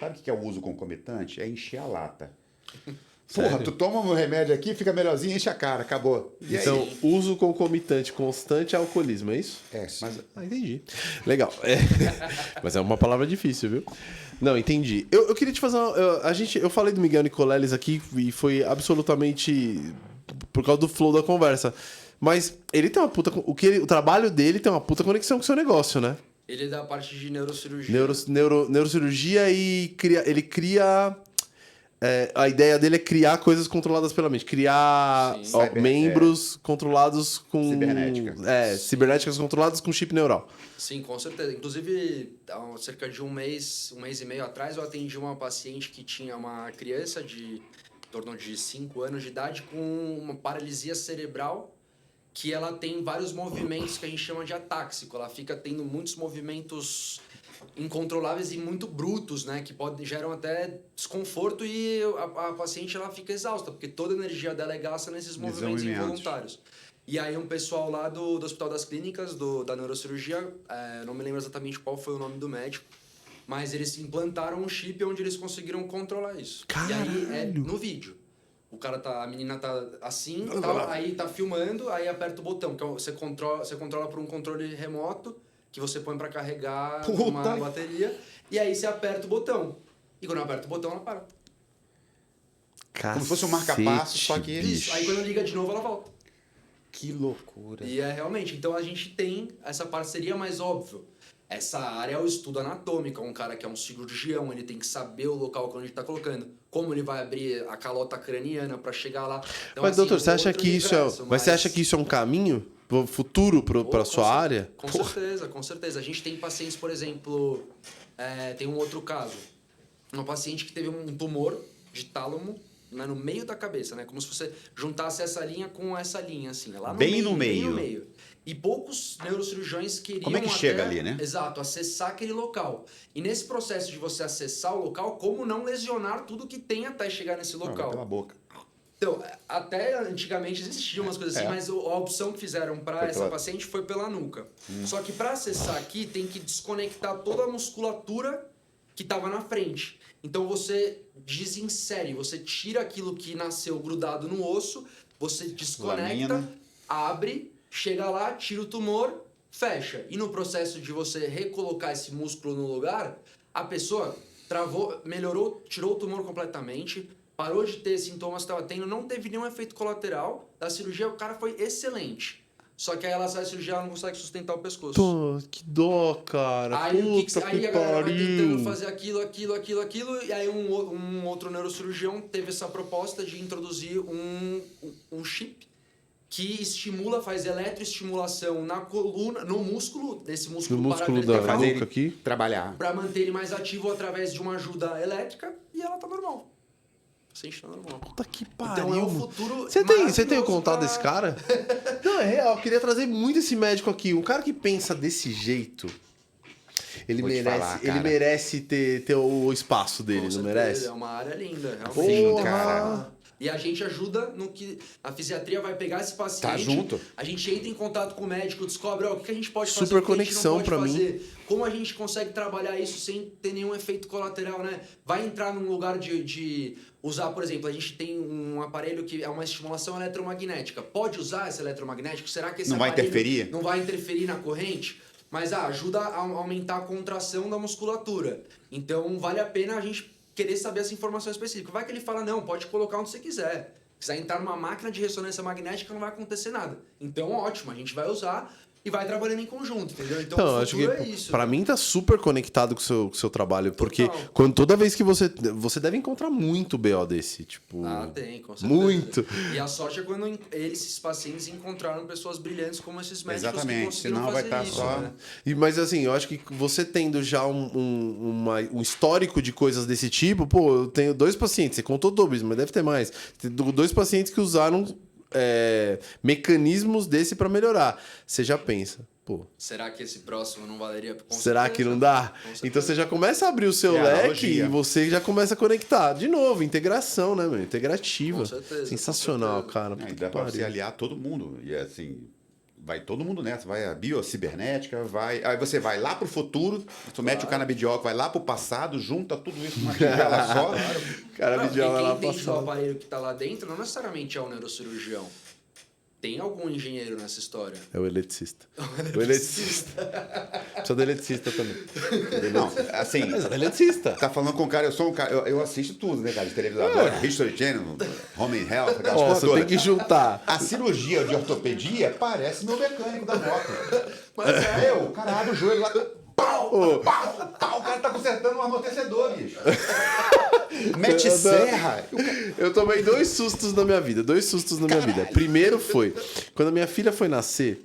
sabe o que é o uso concomitante? É encher a lata. Porra, Sério? tu toma um remédio aqui, fica melhorzinho, enche a cara, acabou. E Então, aí? uso concomitante constante é alcoolismo, é isso? É, mas... Entendi. Legal. Mas é uma palavra difícil, viu? Não, entendi. Eu queria te fazer uma... Eu falei do Miguel Nicoleles aqui e foi absolutamente por causa do flow da conversa. Mas ele tem uma puta... O trabalho dele tem uma puta conexão com o seu negócio, né? Ele é da parte de neurocirurgia. Neurocirurgia e ele cria... a ideia dele é criar coisas controladas pela mente. Criar membros controlados com... Cibernética. Cibernéticas controladas com chip neural. Sim, com certeza. Inclusive, há cerca de um mês e meio atrás, eu atendi uma paciente que tinha uma criança de em torno de 5 anos de idade com uma paralisia cerebral, que ela tem vários movimentos que a gente chama de atáxico. Ela fica tendo muitos movimentos incontroláveis e muito brutos, né, que geram até desconforto, e a paciente ela fica exausta, porque toda a energia dela é gasta nesses movimentos involuntários. E aí um pessoal lá do Hospital das Clínicas, da neurocirurgia, não me lembro exatamente qual foi o nome do médico, mas eles implantaram um chip onde eles conseguiram controlar isso. Caralho! E aí no vídeo. A menina tá assim, aí tá filmando, aí aperta o botão, que você controla por um controle remoto, que você põe pra carregar numa bateria, e aí você aperta o botão. E quando aperta o botão, ela para. Como se fosse um marca-passo, só que... Isso. Aí quando liga de novo, ela volta. Que loucura. E realmente, então a gente tem essa parceria, mais óbvio. Essa área é o estudo anatômico. Um cara que é um cirurgião, ele tem que saber o local que ele está colocando, como ele vai abrir a calota craniana para chegar lá. Então, mas, assim, doutor, você acha que você acha que isso é um caminho futuro para sua área? Com certeza. A gente tem pacientes, por exemplo, tem um outro caso. Uma paciente que teve um tumor de tálamo, né, no meio da cabeça, né? Como se você juntasse essa linha com essa linha, assim. Lá Bem no meio. E poucos neurocirurgiões queriam... Como é que chega ali, né? Exato, acessar aquele local. E nesse processo de você acessar o local, como não lesionar tudo que tem até chegar nesse local? Pela boca. Então, até antigamente existiam umas coisas assim, mas a opção que fizeram para essa paciente foi pela nuca. Só que para acessar aqui, tem que desconectar toda a musculatura que estava na frente. Então, você desinsere, você tira aquilo que nasceu grudado no osso, você desconecta, abre, chega lá, tira o tumor, fecha. E no processo de você recolocar esse músculo no lugar, a pessoa melhorou, tirou o tumor completamente, parou de ter sintomas que estava tendo, não teve nenhum efeito colateral da cirurgia, o cara foi excelente. Só que aí ela sai da cirurgia, ela não consegue sustentar o pescoço. Pô, que dó, cara. Aí, aí a galera vai tentando fazer aquilo, e aí um outro neurocirurgião teve essa proposta de introduzir um chip que faz eletroestimulação na coluna, no músculo, nesse músculo da nuca aqui, trabalhar. Para manter ele mais ativo através de uma ajuda elétrica, e ela tá normal. Tá normal. Puta que pariu. Então é o futuro. Você tem o contato desse cara? Não, é real. Eu queria trazer muito esse médico aqui. Um cara que pensa desse jeito, ele merece ter o espaço dele, não merece? É uma área linda, realmente. Sim, cara. E a gente ajuda no que a fisiatria vai pegar esse paciente. Tá junto. A gente entra em contato com o médico, descobre o que a gente pode fazer, Super o que a gente conexão não pode pra fazer. Como a gente consegue trabalhar isso sem ter nenhum efeito colateral, né? Vai entrar num lugar de usar, por exemplo, a gente tem um aparelho que é uma estimulação eletromagnética. Pode usar esse eletromagnético? Será que esse Não vai aparelho interferir? não vai interferir na corrente? Mas ajuda a aumentar a contração da musculatura. Então vale a pena a gente querer saber essa informação específica. Vai que ele fala, não, pode colocar onde você quiser. Se quiser entrar numa máquina de ressonância magnética, não vai acontecer nada. Então, ótimo, a gente vai usar e vai trabalhando em conjunto, entendeu? Então, Então, o acho que futuro é isso. pra mim tá super conectado com o seu trabalho, porque Total. toda vez que você deve encontrar muito BO desse, tipo... Ah, tem, com certeza. Muito. E a sorte é quando esses pacientes encontraram pessoas brilhantes como esses médicos que Exatamente, conseguiram senão vai fazer estar isso, só- né? Mas assim, eu acho que você tendo já um histórico de coisas desse tipo, pô, eu tenho 2 pacientes, você contou 2, mas deve ter mais. Tem 2 pacientes que usaram mecanismos desse pra melhorar. Você já pensa, pô, Será que esse próximo não valeria? Com será certeza. que não dá? Com certeza. Então você já começa a abrir o seu É, leque analogia. e você já começa a conectar. De novo, integração, né, meu? Integrativa. Com certeza, Sensacional, com certeza. cara. Aí Puta dá que pra você pariu. aliar todo mundo. E assim, vai todo mundo nessa. Vai a biocibernética, aí você vai lá pro futuro, tu mete o canabidiol, vai lá pro passado, junta tudo isso numa tigela só. Cara, Não, videoaula quem lá entende do passado. aparelho que tá lá dentro não necessariamente é o neurocirurgião. Tem algum engenheiro nessa história. É o eletricista. O eletricista. Precisa do eletricista também. Não, assim, Mas é o eletricista. tá falando com um cara, eu sou um cara, eu assisto tudo, né, cara, de televisão. Adoro History Channel, Home and Health, aquelas Ó, coisas você todas. tem que juntar. A cirurgia de ortopedia parece meu mecânico da moto. Mas eu, caralho, o joelho lá. Pau, pau, pau, o cara tá consertando um amortecedor, bicho. Mete serra. Eu tomei 2 sustos na minha vida. 2 sustos na minha vida. Primeiro foi quando a minha filha foi nascer.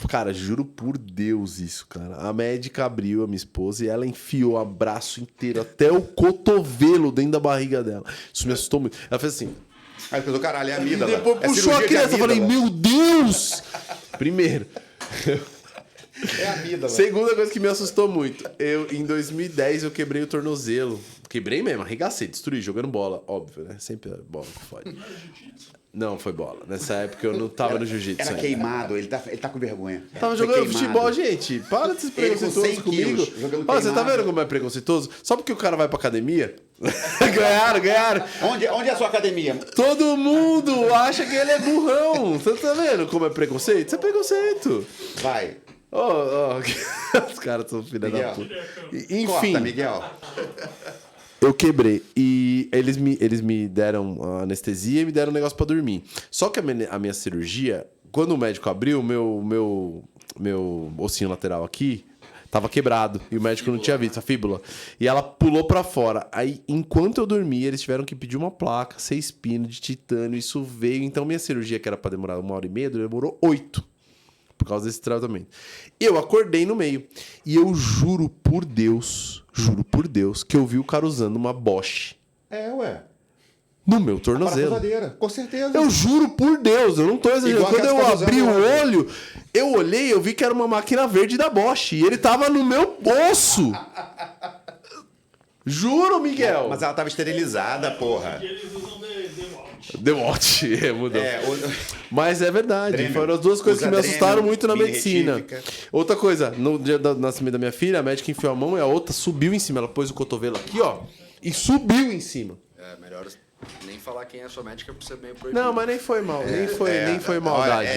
Cara, juro por Deus isso, cara. A médica abriu, a minha esposa, e ela enfiou o braço inteiro até o cotovelo dentro da barriga dela. Isso me assustou muito. Ela fez assim. Aí depois o caralho, é E amígdala. depois É puxou a cirurgia de criança. Eu falei, amígdala. meu Deus! Primeiro. É amígdala. Segunda coisa que me assustou muito. Em 2010, eu quebrei o tornozelo. Quebrei mesmo, arregacei, destruí, jogando bola. Óbvio, né? Sempre é bola que fode. Não, foi bola. Nessa época eu não tava no jiu-jitsu Era ainda. queimado, ele tá com vergonha. Tava Foi jogando queimado. futebol, gente. Para de ser Ele com preconceituoso 100 comigo. quilos, jogando Olha, você tá queimado. vendo como é preconceituoso? Só porque o cara vai pra academia? ganharam. Onde é a sua academia? Todo mundo acha que ele é burrão. Você tá vendo como é preconceito? Isso é preconceito. Vai. Os caras são filha da Miguel. puta. Enfim, Corta, Miguel. eu quebrei. E eles me deram a anestesia e me deram um negócio pra dormir. Só que a minha cirurgia, quando o médico abriu, meu ossinho lateral aqui tava quebrado. E o médico não tinha visto a fíbula. E ela pulou pra fora. Aí, enquanto eu dormia, eles tiveram que pedir uma placa, 6 pinos de titânio. Isso veio. Então, minha cirurgia, que era pra demorar 1h30, demorou 8. Por causa desse tratamento. Eu acordei no meio. E eu juro por Deus, que eu vi o cara usando uma Bosch É, ué. no meu tornozelo. Parafusadeira. Com certeza. Eu juro por Deus, eu não tô exagerando. Igual Quando eu aquelas que abri o tá usando olho, eu olhei, eu vi que era uma máquina verde da Bosch. E ele tava no meu osso. Juro, Miguel. Mas ela tava esterilizada, porra. E eles usam DeWalt. DeWalt, mudou. Mas é verdade, Dremel. foram as 2 coisas que Usa me assustaram Dremel, muito na mini medicina. retífica. Outra coisa, no dia do nascimento da minha filha, a médica enfiou a mão e a outra subiu em cima. Ela pôs o cotovelo aqui, ó, e subiu em cima. É, melhor nem falar quem é sua médica por ser bem proibido. Não, mas nem foi mal, nem foi maldade,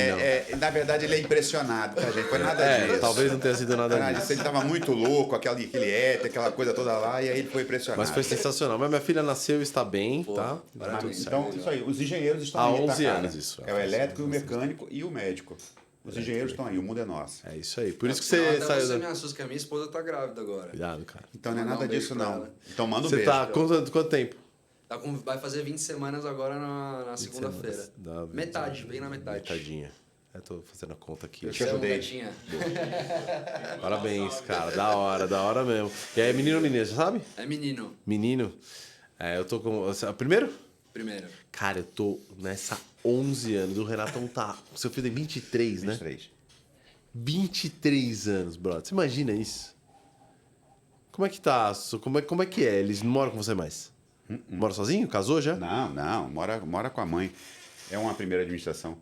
não. Na verdade, ele é impressionado, tá, gente? Foi nada disso. Talvez não tenha sido nada Nada disso. disso. Ele tava muito louco, aquele éter, aquela coisa toda lá, e aí ele foi impressionado. Mas foi sensacional. Mas minha filha nasceu e está bem, tá? parabéns. Então, isso aí, os engenheiros estão Há aí, tá, 11 cara? anos isso. É o elétrico, o mecânico e o médico. Os engenheiros estão aí, o mundo é nosso. É isso aí. Por isso que Senão você até saiu você da... me assusta que a minha esposa tá grávida agora. Cuidado, cara. Então não é Mandar nada um beijo disso, pra não. né? ela. Então manda um Você beijo. tá... Quanto tempo? Vai fazer 20 semanas agora na segunda-feira. Dá- Metade, bem na metade. Metadinha. Eu tô fazendo a conta aqui. Eu te Você é um ajudei. gatinha. Parabéns, cara. Da hora mesmo. E aí, menino ou menina, já sabe? É menino, Menino. É, eu tô com... Primeiro? primeiro. Cara, eu tô nessa 11 anos. O Renatão tá... Seu filho tem 23, né? 23. 23 anos, brother. Você imagina isso? Como é que tá? Como é que é? Eles não moram com você mais? Mora sozinho? Casou já? Não, mora com a mãe. É uma primeira administração.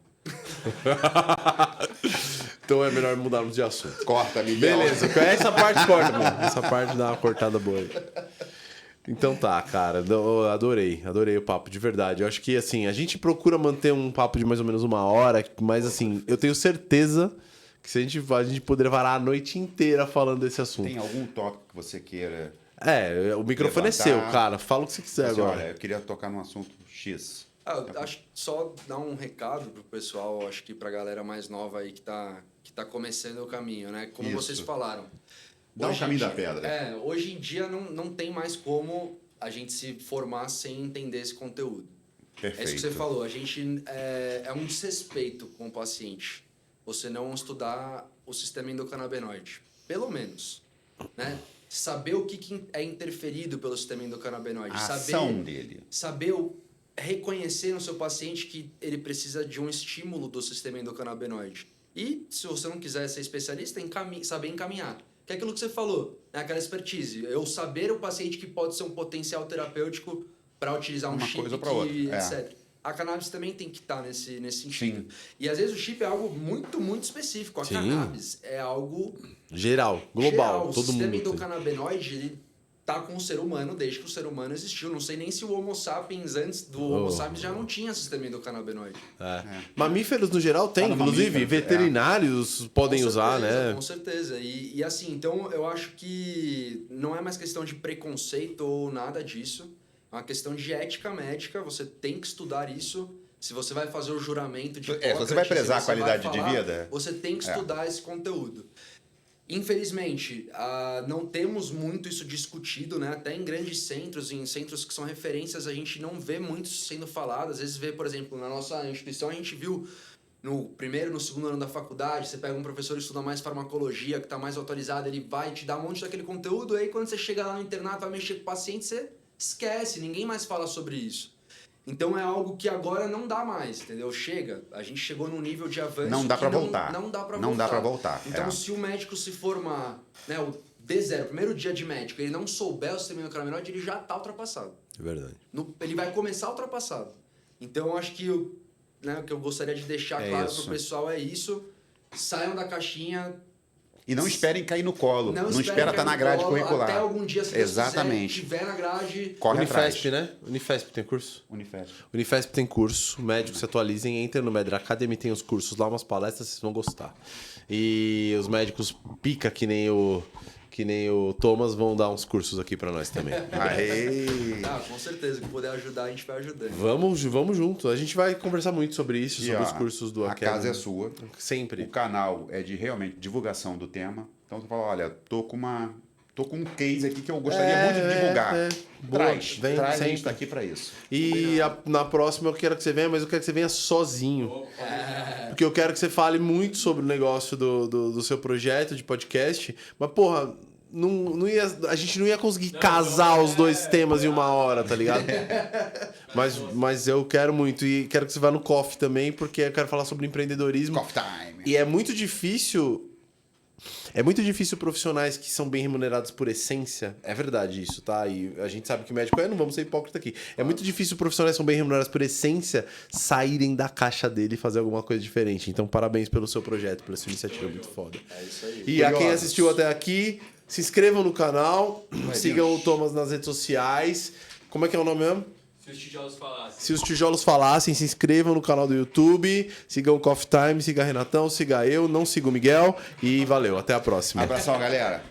Então é melhor mudarmos de assunto. Corta, Miguel. Beleza, essa parte corta, mano. Essa parte dá uma cortada boa aí. Então tá, cara, eu adorei o papo, de verdade. Eu acho que, assim, a gente procura manter um papo de mais ou menos 1 hora, mas, assim, eu tenho certeza que se a gente poderia varar a noite inteira falando desse assunto. Tem algum tópico que você queira... O microfone levantar? é seu, cara. Fala o que você quiser Assim, agora. olha, eu queria tocar num assunto X. Eu acho que só dar um recado pro pessoal, acho que pra galera mais nova aí que tá começando o caminho, né? Como Isso. vocês falaram. Dá o Hoje em caminho da dia- pedra. Hoje em dia não tem mais como a gente se formar sem entender esse conteúdo. Perfeito. É isso que você falou. A gente é um desrespeito com o paciente. Você não estudar o sistema endocannabinoide. Pelo menos. Né? Saber o que é interferido pelo sistema endocannabinoide. A ação dele. Saber reconhecer no seu paciente que ele precisa de um estímulo do sistema endocannabinoide. E, se você não quiser ser especialista, saber encaminhar. Que é aquilo que você falou, né? Aquela expertise. Eu saber o paciente que pode ser um potencial terapêutico para utilizar um Uma chip, coisa pra outra, etc. A cannabis também tem que estar nesse sentido. Sim. E às vezes o chip é algo muito, muito específico. A Sim. cannabis é algo Geral, global, geral. todo O sistema mundo. tem. endocannabinoide, ele tá com o ser humano desde que o ser humano existiu. Não sei nem se o Homo sapiens, antes do Homo sapiens, já não tinha sistema endocannabinoide. Mamíferos, no geral, tem. no Inclusive, mamífero, veterinários podem Com usar, certeza, né? Com certeza. E assim, então eu acho que não é mais questão de preconceito ou nada disso. É uma questão de ética médica. Você tem que estudar isso. Se você vai fazer o juramento de Se você Hipócrates, vai prezar a você vai qualidade de falar, vida. você tem que estudar esse conteúdo. Infelizmente, não temos muito isso discutido, né? Até em grandes centros, em centros que são referências, a gente não vê muito isso sendo falado. Às vezes vê, por exemplo, na nossa instituição, a gente viu no primeiro, no segundo ano da faculdade, você pega um professor que estuda mais farmacologia, que está mais atualizado, ele vai te dar um monte daquele conteúdo, e aí quando você chega lá no internato, vai mexer com o paciente, você esquece, ninguém mais fala sobre isso. Então é algo que agora não dá mais, entendeu? A gente chegou num nível de avanço Não dá que pra voltar. Não dá pra Não voltar. dá pra voltar, Então se o médico se formar, né, o D0, primeiro dia de médico, ele não souber o sistema endocannabinoide, ele já tá ultrapassado. É verdade. Ele vai começar ultrapassado. Então eu acho que o que eu gostaria de deixar claro isso. pro pessoal é isso. Saiam da caixinha. E não esperem cair no colo. Não esperem espera cair estar na no grade colo, curricular. Até algum dia, se Deus Exatamente. quiser, tiver na grade. Corre Unifesp, atrás. né? Unifesp tem curso? Unifesp. Unifesp tem curso, médicos se atualizem, entrem no Medra Academy, tem os cursos lá, umas palestras, vocês vão gostar. E os médicos pica que nem o Thomas vão dar uns cursos aqui pra nós também. Aê! Com certeza, que puder ajudar, a gente vai ajudando. Vamos junto. A gente vai conversar muito sobre isso, E, sobre ó, os cursos do a Academy. casa é sua. Sempre. O canal é de realmente divulgação do tema. Então você fala, olha, tô com um case aqui que eu gostaria muito de divulgar. Boa. Traz, Vem a sempre. gente tá aqui pra isso. E na próxima eu quero que você venha, mas eu quero que você venha sozinho. Porque eu quero que você fale muito sobre o negócio do seu projeto de podcast. Mas, porra, a gente não ia conseguir casar os dois temas em 1 hora, tá ligado? Mas eu quero muito. E quero que você vá no Coffee também, porque eu quero falar sobre empreendedorismo. Coffee time. E é muito difícil. É muito difícil profissionais que são bem remunerados por essência. É verdade isso, tá? E a gente sabe que médico não vamos ser hipócrita aqui. É muito difícil profissionais que são bem remunerados por essência saírem da caixa dele e fazer alguma coisa diferente. Então, parabéns pelo seu projeto, pela sua iniciativa, é muito foda. É isso aí. E a quem Curiosos. assistiu até aqui, se inscrevam no canal, sigam o Thomas nas redes sociais. Como é que é o nome mesmo? Se os tijolos falassem. Se os tijolos falassem, se inscrevam no canal do YouTube, sigam o Coffee Time, siga Renatão, siga eu, não siga o Miguel e valeu, até a próxima. Abração, galera.